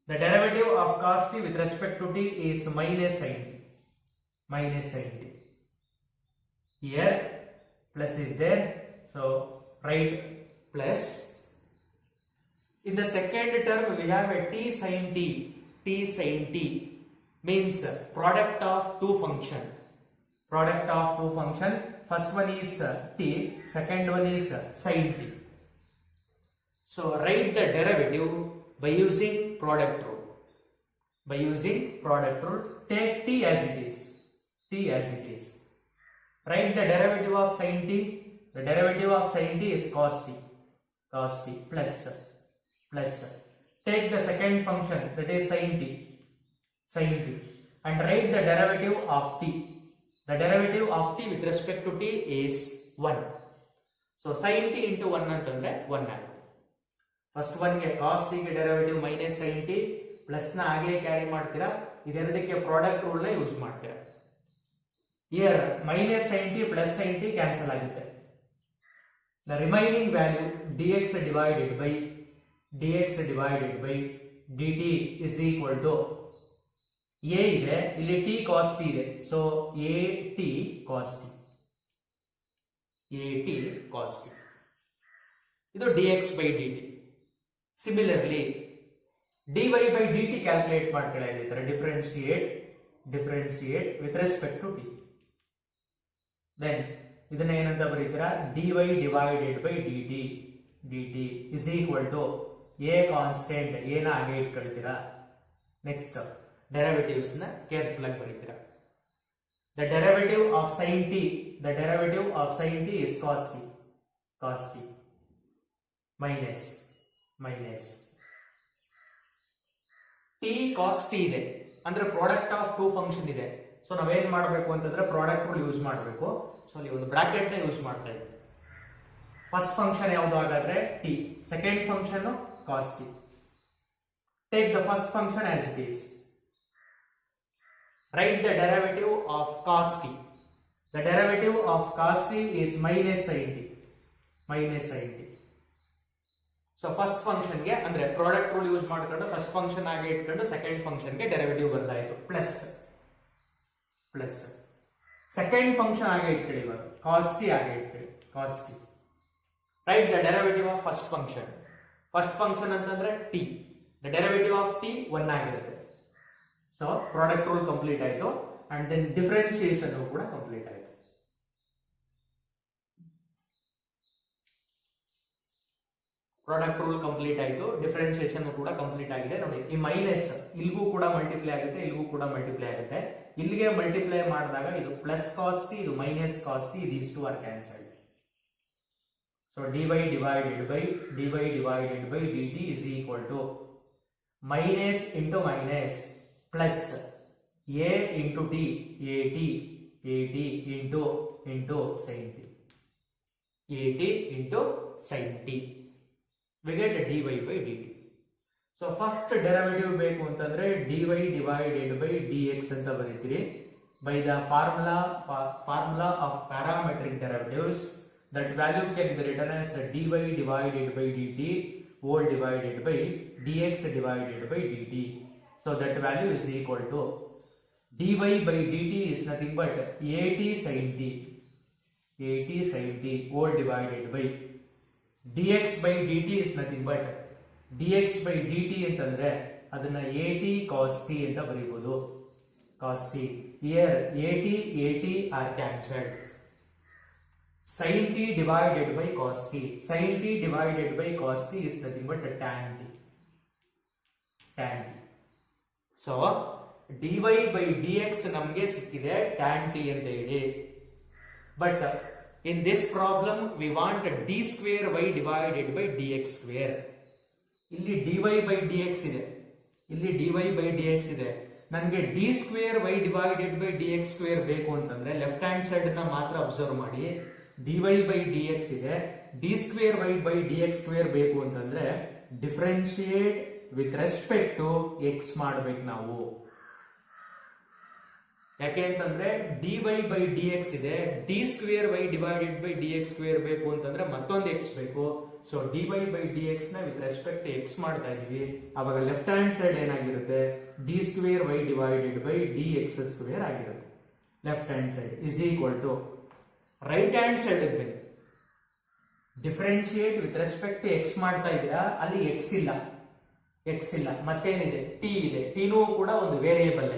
the derivative of cos t with respect to t is minus sin t. Here plus is there, so write plus. In the second term we have a t sin t means product of two function. First one is t, second one is sin t. So write the derivative by using product rule. Take t as it is. Write the derivative of sin t. The derivative of sin t is cos t plus. Take the second function, that is sin t, and write the derivative of t. The derivative of t with respect to t is 1. So sin t into 1 ಅಂತಂದ್ರೆ 1 ಆಗುತ್ತೆ. First one ಗೆ cos t ಗೆ derivative minus sin t plus ನ ಹಾಗೆ carry ಮಾಡ್ತೀರಾ. ಇದೆರಡಕ್ಕೆ product rule ನ use ಮಾಡ್ತೀರಾ. Here minus sin t plus sin t cancel ಆಗುತ್ತೆ. The remaining value dx divided by dt is equal to a ಇದೆ, ಇಲ್ಲಿ t cos t ಇದೆ, so at cos t, ಇದು dx by dt. Similarly dy by dt calculate ಮಾಡ್ಕೊಳ್ಳೋದಿದ್ರೆ differentiate with respect to t. Then ಇದನ್ನ ಏನಂತ ಬರೀತೀರಾ, dy divided by dt is equal to a constant, ಏನ ಹಾಗೆ ಇಟ್ಕೊಳ್ತೀರಾ. ನೆಕ್ಸ್ಟ್ ಡೆರಿವೇಟಿವ್ಸ್ ನ ಕೇರ್ಫುಲ್ ಆಗಿ ಬರೀತೀರಾ. The derivative of sin t is cos t minus t cos t ಇದೆ ಅಂದ್ರೆ ಪ್ರಾಡಕ್ಟ್ ಆಫ್ ಟೂ ಫಂಕ್ಷನ್ ಇದೆ. ಸೊ ನಾವೇನ್ ಮಾಡಬೇಕು ಅಂತಂದ್ರೆ ಪ್ರಾಡಕ್ಟ್ ರೂಲ್ ಯೂಸ್ ಮಾಡಬೇಕು. ಸೊ ಅಲ್ಲಿ ಒಂದು ಬ್ರಾಕೆಟ್ ನ ಯೂಸ್ ಮಾಡ್ತಾ ಇದ್ದೀವಿ. ಫಸ್ಟ್ ಫಂಕ್ಷನ್ ಯಾವುದು ಹಾಗಾದ್ರೆ t, second function cos t. Take the first function as it is. Write the derivative of cos t. The derivative of cos t is minus sin t. So first function ಗೆ ಅಂದ್ರೆ product rule use ಮಾಡ್ಕೊಂಡು first function ಆಗಿ ಇಟ್ಕೊಂಡು second function ಗೆ derivative ಬರ್ದಾಯಿತು, plus second function ಆಗಿ ಇಟ್ಕೊಳ್ಳಿ, ಇವಾಗ cos t ಆಗಿ ಇಟ್ಕೊಳ್ಳಿ, cos t. Write the derivative of first function. First function ಅಂತಂದ್ರೆ t, the derivative of t 1 ಆಗಿರುತ್ತೆ. ಸೊ ಪ್ರಾಡಕ್ಟ್ ರೂಲ್ ಕಂಪ್ಲೀಟ್ ಆಯ್ತು ಅಂಡ್ ದೆನ್ ಡಿಫರೆನ್ಸಿಯೇಷನ್ ಕೂಡ ಕಂಪ್ಲೀಟ್ ಆಯ್ತು. ಪ್ರಾಡಕ್ಟ್ ರೂಲ್ ಕಂಪ್ಲೀಟ್ ಆಯ್ತು, ಡಿಫರೆನ್ಸಿಯೇಷನ್ ಕೂಡ ಕಂಪ್ಲೀಟ್ ಆಗಿದೆ. ನೋಡಿ ಈ ಮೈನಸ್ ಇಲ್ಲಿಗೂ ಕೂಡ ಮಲ್ಟಿಪ್ಲೈ ಆಗುತ್ತೆ, ಇಲ್ಲಿಗೂ ಕೂಡ ಮಲ್ಟಿಪ್ಲೈ ಆಗುತ್ತೆ. ಇಲ್ಲಿಗೆ ಮಲ್ಟಿಪ್ಲೈ ಮಾಡಿದಾಗ ಇದು ಪ್ಲಸ್ ಕಾಸ್ ಟಿ, ಇದು minus cos t, these two are cancelled. So dy divided by dt is equal to minus into minus plus a into t, at into sin t, at into sin t. We get dy by dt. So first derivative ಬೇಕು ಅಂತಂದ್ರೆ dy divided by dx ಅಂತ ಬರೀತೀರಿ. By the formula of parametric derivatives, that value can be written as dy divided by dt whole divided by dx divided by dt. So that value is equal to dy by dt is nothing but at sin t whole divided by dx by dt is nothing but dx by dt ಅಂತಂದ್ರೆ ಅದನ್ನ at cos t ಅಂತ ಬರೀಬಹುದು. cos t here at are cancelled. sin t divided by cos t is nothing but tan t. So dy by dx ನಮಗೆ ಸಿಕ್ಕಿದೆ tan t ಅಂತ ಹೇಳಿ. But in this problem we want d square y divided by dx square. ಇಲ್ಲಿ dy by dx ಇದೆ, ನನಗೆ d square y divided by dx square ಬೇಕು ಅಂತಂದ್ರೆ left hand side ನ ಮಾತ್ರ ಅಬ್ಸರ್ವ್ ಮಾಡಿ. dy by dx ಇದೆ, d square y by dx square ಬೇಕು ಅಂತಂದ್ರೆ differentiate with respect to x ಮಾಡ್ಬೇಕು ನಾವು. ಯಾಕೆ ಅಂತಂದ್ರೆ dy by dx ಇದೆ, d square y divided by dx square ಬೇಕು ಅಂತಂದ್ರೆ ಮತ್ತೊಂದು x ಬೇಕು. ಸೊ dy by dx ನ ವಿತ್ ರೆಸ್ಪೆಕ್ಟ್ x ಮಾಡ್ತಾ ಇದೀವಿ. ಅವಾಗ ಲೆಫ್ಟ್ ಹ್ಯಾಂಡ್ ಸೈಡ್ ಏನಾಗಿರುತ್ತೆ, d square y divided by dx square ಆಗಿರುತ್ತೆ. Left hand side is equal to right hand side ಇದೆ, differentiate with respect to x ಮಾಡ್ತಾ ಇದೀರಾ, ಅಲ್ಲಿ x ಇಲ್ಲ, ಮತ್ತೇನಿದೆ t ಇದೆ, tನೂ ಕೂಡ ಒಂದು ವೇರಿಯೇಬಲ್.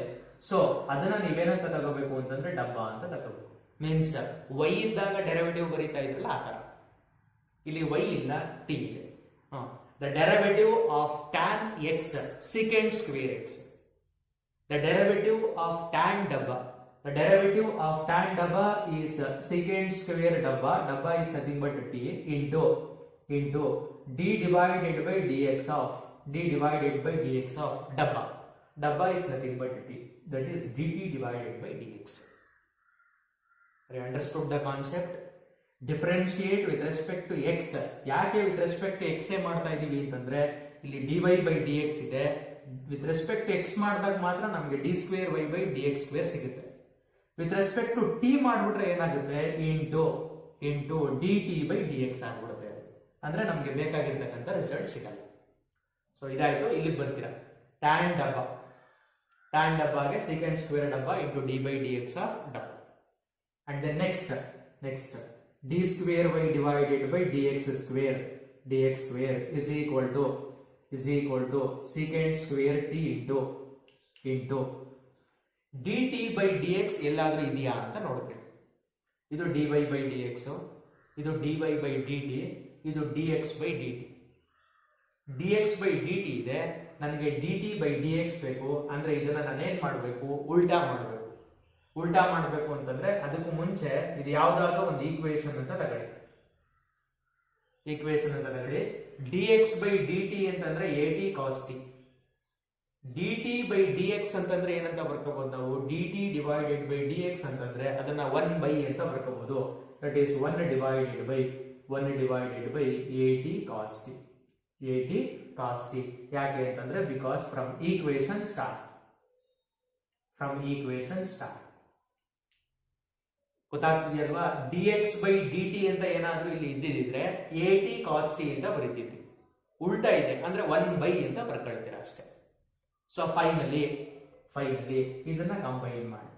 ಸೊ ಅದನ್ನ ನೀವೇನಂತ ತಗೋಬೇಕು ಅಂತಂದ್ರೆ ಡಬ್ಬ ಅಂತ ತಗೋಬೇಕು. ಮೀನ್ಸ್ y ಇದ್ದಾಗ ಡೆರಿವೇಟಿವ್ ಬರೀತಾ ಇದ್ರಲ್ಲ ಆ ತರ. ಇಲ್ಲಿ y ಇಲ್ಲ, t ಇದೆ. The derivative of tan x secant square x. The derivative of tan dabba. The derivative of tan dabba is secant square dabba. Dabba is nothing but t into d divided by dx of dabba. Dabba is nothing but t. That is dt divided by dx. Have you understood the concept? Differentiate with respect to x. ಯಾಕೆ with respect to x ಮಾಡ್ತಾ ಇದೀವಿ ಅಂತಂದ್ರೆ ಇಲ್ಲಿ dy by dx ಇದೆ. With respect to x ಮಾಡಿದಾಗ ಮಾತ್ರ ನಮಗೆ d square y by dx square ಸಿಗುತ್ತೆ. ವಿತ್ ರೆಸ್ಪೆಕ್ಟ್ ಟು t ಮಾಡ್ಬಿಟ್ರೆ ಏನಾಗುತ್ತೆ, ಇಂಟು dt/dx ಆಗ್ಬಿಡುತ್ತೆ. ಅಂದ್ರೆ ನಮ್ಗೆ ಬೇಕಾಗಿರ್ತಕ್ಕಂಥ ರಿಸಲ್ಟ್ ಸಿಗಲ್ಲ. ಸೊ ಇದಾಯ್ತು. ಇಲ್ಲಿಗೆ ಬರ್ತೀರಾ tan ಡಬ್ಬಾಗೆ secant square ಡಬ್ಬಾ ಇಂಟು d/dx ಆಫ್ ಡಬ್ಬಾ. And then next d square y divided by dx square is equal to secant square t into dt/dx ಎಲ್ಲಾದ್ರೂ ಇದೆಯಾ ಅಂತ ನೋಡ್ಬೇಕು. ಇದು dy/dx, ಇದು dy/dt, ಇದು dx/dt. dx/dt ಇದೆ, ನನಗೆ dt/dx ಬೇಕು ಅಂದ್ರೆ ಇದನ್ನ ನಾನೇನ್ ಮಾಡಬೇಕು, ಉಲ್ಟಾ ಮಾಡಬೇಕು ಅಂತಂದ್ರೆ ಅದಕ್ಕೂ ಮುಂಚೆ ಇದು ಯಾವ್ದಾದ್ರು ಒಂದು ಈಕ್ವೇಶನ್ ಅಂತ ತಗೊಳ್ಳಿ. dx/dt ಅಂತಂದ್ರೆ at cos t, dt/dx ಅಂತಂದ್ರೆ ಏನಂತ ಬರ್ಕೋಬಹುದು ನಾವು, dt/dx ಅಂತಂದ್ರೆ ಅದನ್ನ 1 ಅಂತ ಬರ್ಕೋಬಹುದು. That is 1 divided by at cos t. ಯಾಕೆ ಅಂತಂದ್ರೆ ಬಿಕಾಸ್ ಫ್ರಮ್ ಈಕ್ವೇಶನ್ ಸ್ಟಾರ್ಟ್. ಗೊತ್ತಾಗ್ತಿದೆಯಲ್ವಾ? dx/dt ಅಂತ ಏನಾದ್ರೂ ಇಲ್ಲಿ ಇದ್ದಿದ್ರೆ at cos t ಅಂತ ಬರೀತಿದ್ವಿ. ಉಲ್ಟಾ ಇದೆ ಅಂದ್ರೆ 1 ಅಂತ ಬರ್ಕೊಳ್ತೀರಾ ಅಷ್ಟೇ. ಸೊ ಫೈನಲಿ ಇದನ್ನ ಕಂಬೈನ್ ಮಾಡಿ.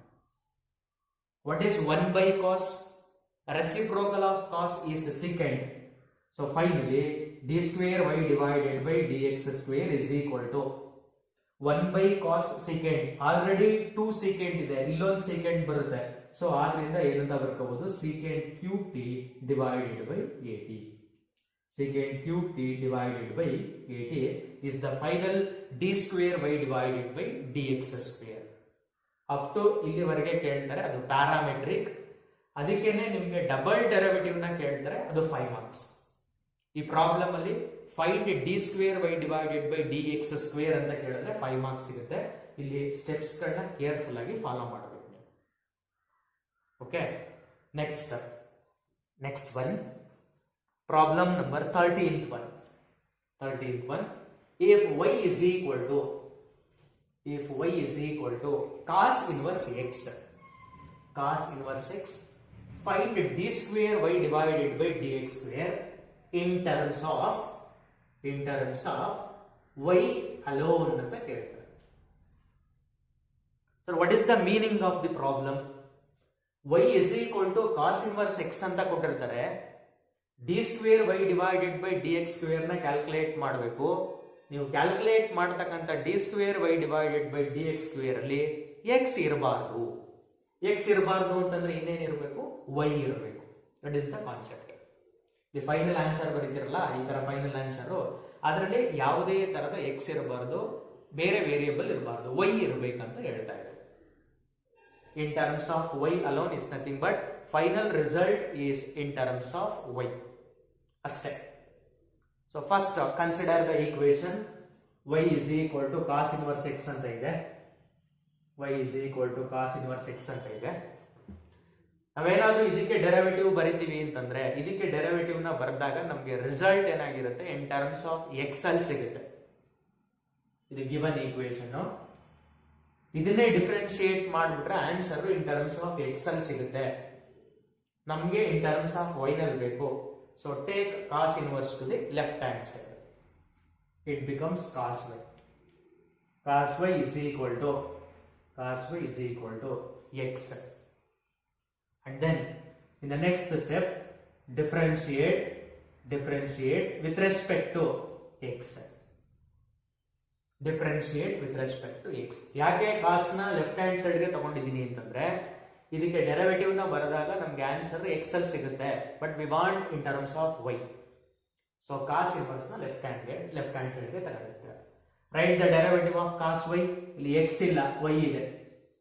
What is 1 cos? Reciprocal of cos is secant. So finally d square y divided by dx square is equal to 1 cos secant. Already 2 secant ಇದೆ, ಇಲ್ಲೊಂದು secant ಬರುತ್ತೆ. ಸೊ ಆದ್ರಿಂದ ಏನಂತ ಬರ್ಕೋಬಹುದು, secant cube t divided by at. Secant cube t divided by at is the final d square y divided by dx square. Up to ಇಲ್ಲಿವರೆಗೆ ಕೇಳ್ತಾರೆ, ಅದು parametric. ಅದಕ್ಕೇನೆ ನಿಮ್ಗೆ ಡಬಲ್ ಡೆರಿವೇಟಿವ್ ನ ಕೇಳ್ತಾರೆ, ಅದು 5 ಮಾರ್ಕ್ಸ್. ಈ ಪ್ರಾಬ್ಲಮ್ ಅಲ್ಲಿ find d square y divided by dx square ಅಂತ ಕೇಳಿದ್ರೆ 5 ಮಾರ್ಕ್ಸ್ ಸಿಗುತ್ತೆ. ಇಲ್ಲಿ ಸ್ಟೆಪ್ಸ್ ಗಳನ್ನ ಕೇರ್ಫುಲ್ ಆಗಿ ಫಾಲೋ ಮಾಡಬೇಕು ನೀವು. Okay, next one, problem number 13th one. If y is equal to cos inverse x, find d square y divided by dx square in terms of y alone ಅಂತ ಕೇಳ್ತಾರೆ. So what is the meaning of the problem? y is equal to cos inverse x ಅಂತ ಕೊಟ್ಟಿರ್ತಾರೆ. d square y divided by dx square ನ calculate ಮಾಡಬೇಕು. ನೀವು calculate ಮಾಡತಕ್ಕಂಥ d square y divided by dx square ಅಲ್ಲಿ x ಇರಬಾರ್ದು ಅಂತಂದ್ರೆ ಇನ್ನೇನಿರಬೇಕು, y ಇರಬೇಕು. That is the concept. ಈ ಫೈನಲ್ ಆನ್ಸರ್ ಬರೀತಿರಲ್ಲ, ಈ ತರ ಫೈನಲ್ ಆನ್ಸರ್, ಅದರಲ್ಲಿ ಯಾವುದೇ ತರದ x ಇರಬಾರ್ದು, ಬೇರೆ ವೇರಿಯೇಬಲ್ ಇರಬಾರ್ದು, y ಇರಬೇಕಂತ ಹೇಳ್ತಾ ಇದ್ದಾರೆ. ಇನ್ terms of y alone is nothing but final result is in terms of y ಅಷ್ಟೇ. So first consider the equation. y is equal to cos inverse x ಅಂತ ಇದೆ. ನಾವೇನಾದ್ರೂ ಇದಕ್ಕೆ ಡೆರಿವೇಟಿವ್ ಬರಿತೀವಿ ಅಂತಂದ್ರೆ, ಇದಕ್ಕೆ ಡೆರಿವೇಟಿವ್ ನ ಬರೆದಾಗ ನಮ್ಗೆ ರಿಸಲ್ಟ್ ಏನಾಗಿರುತ್ತೆ, ಇನ್ ಟರ್ಮ್ಸ್ ಆಫ್ ಎಕ್ಸ್ ಅಲ್ಲಿ ಸಿಗುತ್ತೆ. ಇದು ಗಿವನ್ ಈಕ್ವೇಶನ್. ಇದನ್ನೇ ಡಿಫರೆನ್ಶಿಯೇಟ್ ಮಾಡಿಬಿಟ್ರೆ answer in terms of x ಅಲ್ಲಿ ಸಿಗುತ್ತೆ. ನಮ್ಗೆ ಇನ್ ಟರ್ಮ್ಸ್ ಆಫ್ ವೈ ನಲ್ಲಿ ಬೇಕು. So take cos inverse to the left hand side. It becomes cos y. Cos y is equal to x. And then in the next step, differentiate with respect to x. ಯಾಕೆ ಕಾಸ್ ನ left hand side ಗೆ ತಗೊಂಡಿದ್ದೀನಿ ಅಂತಂದ್ರೆ, ಇದಕ್ಕೆ derivative ನ ಬರೆದಾಗ ನಮ್ಗೆ answer x ಅಲ್ಲಿ ಸಿಗುತ್ತೆ, but we want in terms of y. So cos inverse ನ ಲೆಫ್ಟ್ ಹ್ಯಾಂಡ್ ಸೈಡ್ ಗೆ ತಗೊಂಡಿರ್ತೀರಾ. Right the derivative of cos y. ಇಲ್ಲಿ x ಇಲ್ಲ, y ಇದೆ.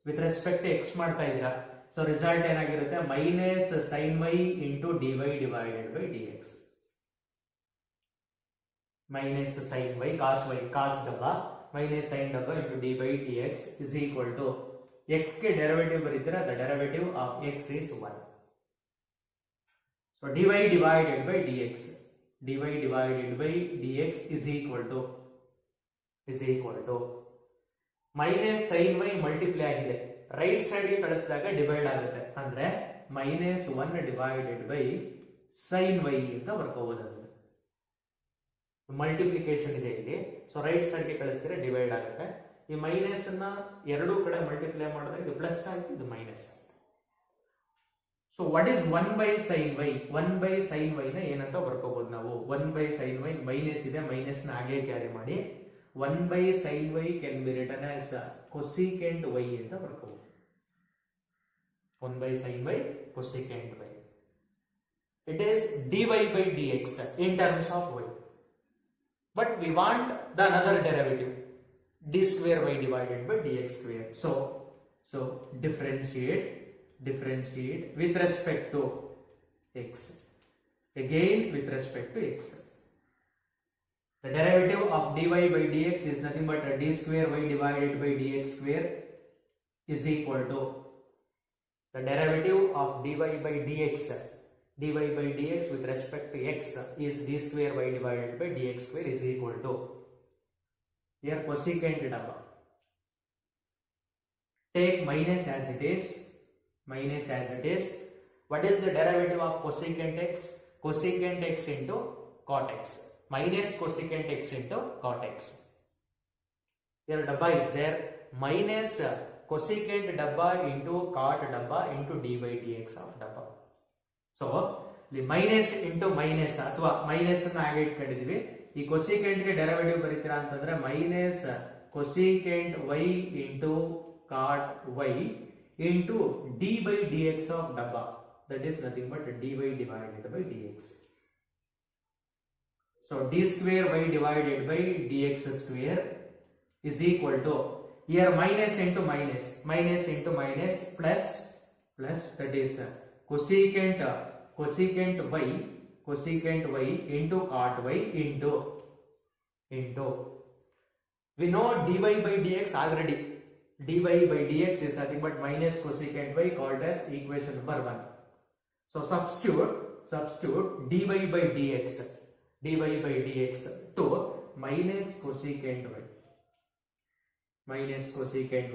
ವಿತ್ ರೆಸ್ಪೆಕ್ಟ್ x ಮಾಡ್ತಾ ಇದ್ದೀರಾ. ಸೊ ರಿಸಲ್ಟ್ ಏನಾಗಿರುತ್ತೆ, minus sign y into dy divided by dx. Minus sign y, cos ಡಬ್ಬ ಮೈನಸ್ ಸೈನ್ ಡಬ್ಬ into dy dx is equal to x ಗೆ derivative ಬರೀತೀರಾ, the derivative of x is 1. So dy divided by dx is equal to minus sign y multiply ಆಗಿದೆ, right side ಗೆ ಕಳಿಸಿದಾಗ divide ಆಗುತ್ತೆ, ಅಂದ್ರೆ -1 divided by sin y ಅಂತ ಬರ್ಕೋಬಹುದು. Multiplication ಇದೆ ಇಲ್ಲಿ, ಸೊ ರೈಟ್ ಸೈಡ್ ಗೆ ಕಳಿಸ್ತೀರಾ ಡಿವೈಡ್ ಆಗುತ್ತೆ. ಈ ಮೈನಸ್ ಅನ್ನ ಎರಡೂ ಕಡೆ ಮಲ್ಟಿಪ್ಲೈ ಮಾಡಿದ್ರೆ ಇದು ಪ್ಲಸ್ ಆಗುತ್ತೆ, ಇದು ಮೈನಸ್ ಆಗುತ್ತೆ. So what is 1 by sin y? 1 by sin y ನ ಏನಂತ ಬರ್ಕೋಬಹುದು ನಾವು? 1 by sin y ಮೈನಸ್ ಇದೆ, ಮೈನಸ್ ನ ಹಾಗೆ ಕ್ಯಾರಿ ಮಾಡಿ 1 by sin y can be written as cosecant y ಅಂತ ಬರ್ಕೋಬಹುದು. 1 by sin y cosecant y. It is dy by dx in terms of y. But we want the another derivative, d square y divided by dx square. So differentiate with respect to x. Again with respect to x. The derivative of dy by dx is nothing but d square y divided by dx square is equal to the derivative of dy by dx with respect to x is d square y divided by dx square is equal to, here cosecant dabba, take minus as it is. What is the derivative of cosecant x? Cosecant x into cot x, minus cosecant x into cot x. Here dabba is there, minus cosecant dabba into cot dabba into d by dx of dabba. So minus into minus ಅಥವಾ minus ಅನ್ನು ಹಾಗೆ ಇಟ್ಕೊಂಡಿದೀವಿ. ಈ cosecant ಗೆ derivative ಬರೀತೀರಾ ಅಂತಂದ್ರೆ minus cosecant y into cot y into d by d x of ಡಬ್ಬಾ, that is nothing but d y divided by d x. So d square y divided by d x square is equal to, here minus into minus plus that is cosecant y into cot y into we know dy by dx already. dy by dx is nothing but minus cosecant y called as equation number 1. So substitute dy by dx to minus cosecant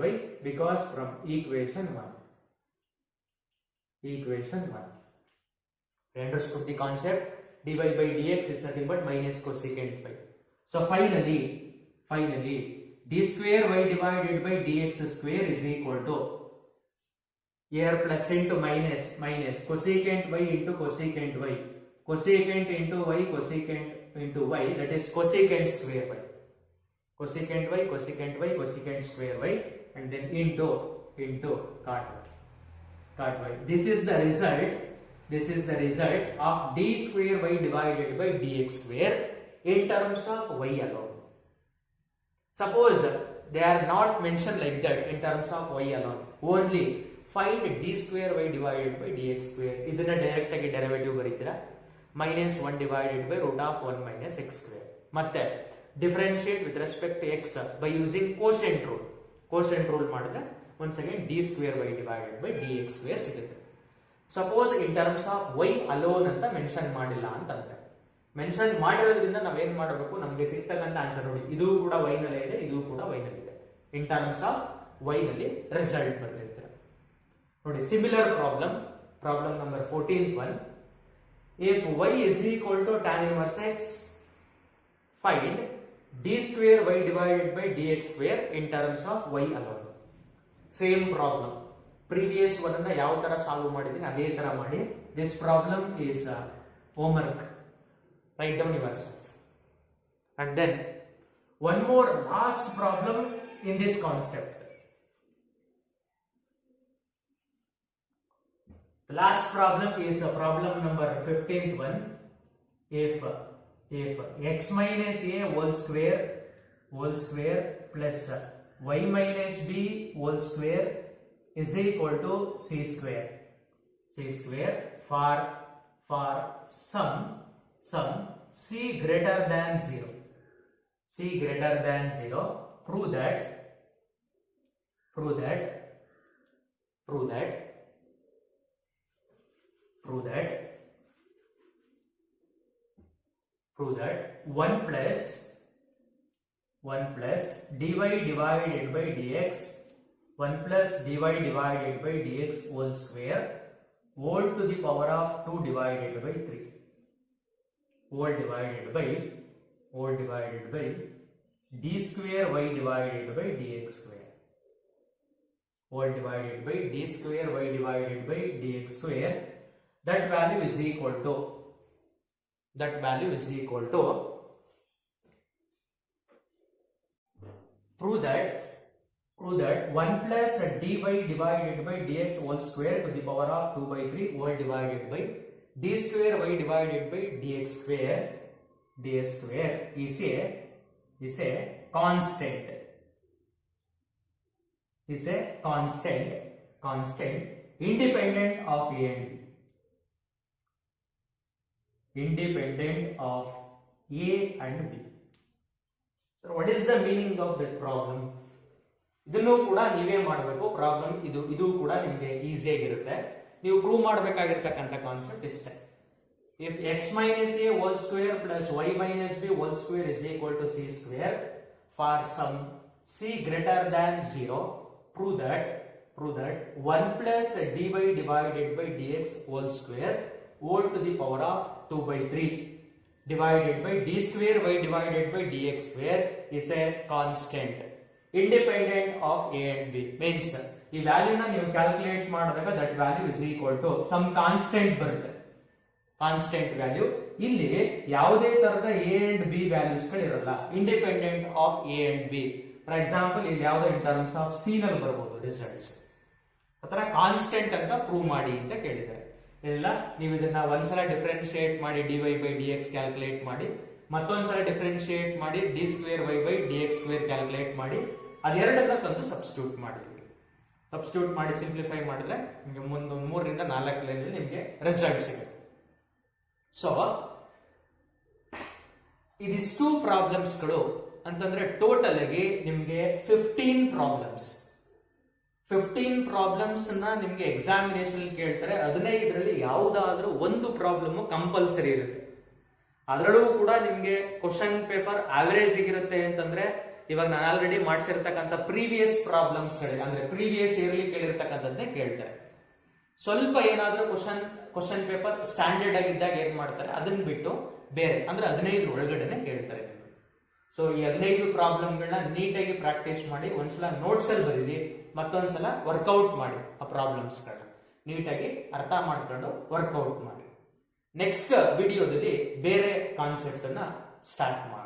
y because from equation 1. Understood the concept? dy by dx is nothing but minus cosecant y. So finally d square y divided by dx square is equal to, here plus into minus cosecant y into cosecant y, cosecant into y, cosecant into y, that is cosecant square y, cosecant square y, and then into cot y. This is the result of d square y divided by dx square in terms of y alone. Suppose they are not mentioned like that in terms of y alone, only find d square y divided by dx square. ಇದನ್ನ direct ಆಗಿ derivative ಬರೀತೀರಾ, -1 divided by root of 1 minus x square. ಮತ್ತೆ differentiate with respect to x by using quotient rule ಮಾಡಿದ್ರೆ once again d square y divided by dx square ಸಿಗುತ್ತೆ. Suppose in terms of y alone ಅಂತ mention ಮಾಡಿಲ್ಲ ಅಂತಂದ್ರೆ, mention ಮಾಡಿರೋದ್ರಿಂದ ನಾವೇನ್ ಮಾಡಬೇಕು, ನಮಗೆ ಸಿಗ್ತಕ್ಕಂತ ಆನ್ಸರ್ ನೋಡಿ, ಇದು ಕೂಡ y ನಲ್ಲೇ ಇದೆ, ಇದು ಕೂಡ y ನಲ್ಲಿದೆ. ಇನ್ ಟರ್ಮ್ಸ್ ಆಫ್ y ನಲ್ಲಿ ರಿಸಲ್ಟ್ ಬರ್ತಿರ್ತೀರ ನೋಡಿ. Similar problem number 14th one. If y is equal to tan inverse x, find d square y divided by dx square in terms of y alone. Same problem, previous one ಅನ್ನ ಯಾವ ತರ solve ಮಾಡಿದೀನಿ ಅದೇ ತರ ಮಾಡಿ. This problem is homework, write down yourself. And then one more last problem in this concept. The last problem is problem number 15th one. If x minus a whole square plus y minus b whole square is equal to c square for some c greater than 0, prove that one plus dy divided by dx whole square whole to the power of 2 divided by 3 whole divided by d square y divided by dx square whole divided by d square y divided by dx square. That value is equal to prove that 1 plus dy divided by dx whole square to the power of 2 by 3 whole divided by d square y divided by dx square is a constant independent of a and b. So what is the meaning of that problem? ಇದನ್ನು ಕೂಡ ನೀವೇ ಮಾಡಬೇಕು. Problem ಇದು ಕೂಡ ನಿಮಗೆ easy ಆಗಿರುತ್ತೆ. ನೀವು prove ಮಾಡಬೇಕಾಗಿರ್ತಕ್ಕಂಥ concept ಇಷ್ಟೇ. If x minus a whole square plus y minus b whole square is equal to c square for some c greater than 0, prove that 1 plus dy divided by dx whole square whole to the power of 2 by 3 divided by d square y divided by dx square is a constant independent of a and b. Means ಈ ವ್ಯಾಲ್ಯೂನ ನೀವು calculate ಮಾಡಿದಾಗ that value is equal to some constant ಬರುತ್ತೆ. Constant value. ಇಲ್ಲಿ ಯಾವುದೇ ತರದ a and b values ಗಳಿರಲ್ಲ, independent of a and b. For example ಇಲ್ಲಿ ಯಾವುದೋ ಇನ್ ಟರ್ಮ್ಸ್ ಆಫ್ ಸಿ ನಲ್ಲಿ ಬರಬಹುದು ರಿಸಲ್ಟ್ಸ್. ಆತರ ಕಾನ್ಸ್ಟೆಂಟ್ ಅಂತ ಪ್ರೂವ್ ಮಾಡಿ ಅಂತ ಕೇಳಿದ್ದಾರೆ. ಇಲ್ಲ ನೀವು ಇದನ್ನ ಒಂದ್ಸಲ ಡಿಫರೆನ್ಶಿಯೇಟ್ ಮಾಡಿ dy by dx ಕ್ಯಾಲ್ಕುಲೇಟ್ ಮಾಡಿ, ಮತ್ತೊಂದ್ಸಲ ಡಿಫರೆನ್ಶಿಯೇಟ್ ಮಾಡಿ d square y by dx square calculate ಮಾಡಿ, ಅದೆರಡನ್ನ ತಂದು ಸಬ್ಸ್ಟಿಟ್ಯೂಟ್ ಮಾಡಿ ಸಿಂಪ್ಲಿಫೈ ಮಾಡಿದ್ರೆ ನಿಮಗೆ ಮುಂದೆ 3 ರಿಂದ 4 ಲೈನ್ ನಿಮಗೆ ರಿಸಲ್ಟ್ ಸಿಗುತ್ತೆ. ಸೊ ಇದಿಷ್ಟು ಪ್ರಾಬ್ಲಮ್ಸ್ಗಳು ಅಂತಂದ್ರೆ ಟೋಟಲ್ ಆಗಿ ನಿಮಗೆ 15 ಪ್ರಾಬ್ಲಮ್ಸ್ ನಿಮ್ಗೆ ಎಕ್ಸಾಮಿನೇಷನ್ ಕೇಳ್ತಾರೆ. 15ರಲ್ಲಿ ಯಾವುದಾದ್ರೂ ಒಂದು ಪ್ರಾಬ್ಲಮ್ ಕಂಪಲ್ಸರಿ ಇರುತ್ತೆ. ಅದರಲ್ಲೂ ಕೂಡ ನಿಮ್ಗೆ ಕ್ವಶನ್ ಪೇಪರ್ ಆವರೇಜ್ ಆಗಿರುತ್ತೆ ಅಂತಂದ್ರೆ ಇವಾಗ ನಾನು ಆಲ್ರೆಡಿ ಮಾಡಿಸಿರ್ತಕ್ಕಂಥ ಪ್ರೀವಿಯಸ್ ಪ್ರಾಬ್ಲಮ್ಸ್ ಅಂದ್ರೆ ಪ್ರೀವಿಯಸ್ ಇಯರ್ಲಿ ಕೇಳಿರ್ತಕ್ಕಂಥದ್ದೇ ಕೇಳ್ತಾರೆ. ಸ್ವಲ್ಪ ಏನಾದ್ರೂ ಕ್ವಶನ್ ಪೇಪರ್ ಸ್ಟ್ಯಾಂಡರ್ಡ್ ಆಗಿದ್ದಾಗ ಏನ್ ಮಾಡ್ತಾರೆ ಅದನ್ನ ಬಿಟ್ಟು ಬೇರೆ ಅಂದ್ರೆ 15 ಒಳಗಡೆನೆ ಕೇಳ್ತಾರೆ. ಸೊ ಈ 15 ಪ್ರಾಬ್ಲಮ್ಗಳನ್ನ ನೀಟಾಗಿ ಪ್ರಾಕ್ಟೀಸ್ ಮಾಡಿ, ಒಂದ್ಸಲ ನೋಟ್ಸ್ ಅಲ್ಲಿ ಬರೀರಿ, ಮತ್ತೊಂದ್ಸಲ ವರ್ಕೌಟ್ ಮಾಡಿ. ಆ ಪ್ರಾಬ್ಲಮ್ಸ್ ಗಳನ್ನ ನೀಟಾಗಿ ಅರ್ಥ ಮಾಡ್ಕೊಂಡು ವರ್ಕೌಟ್ ಮಾಡಿ. ನೆಕ್ಸ್ಟ್ ವಿಡಿಯೋದಲ್ಲಿ ಬೇರೆ ಕಾನ್ಸೆಪ್ಟ್ ಅನ್ನ ಸ್ಟಾರ್ಟ್ ಮಾಡಿ.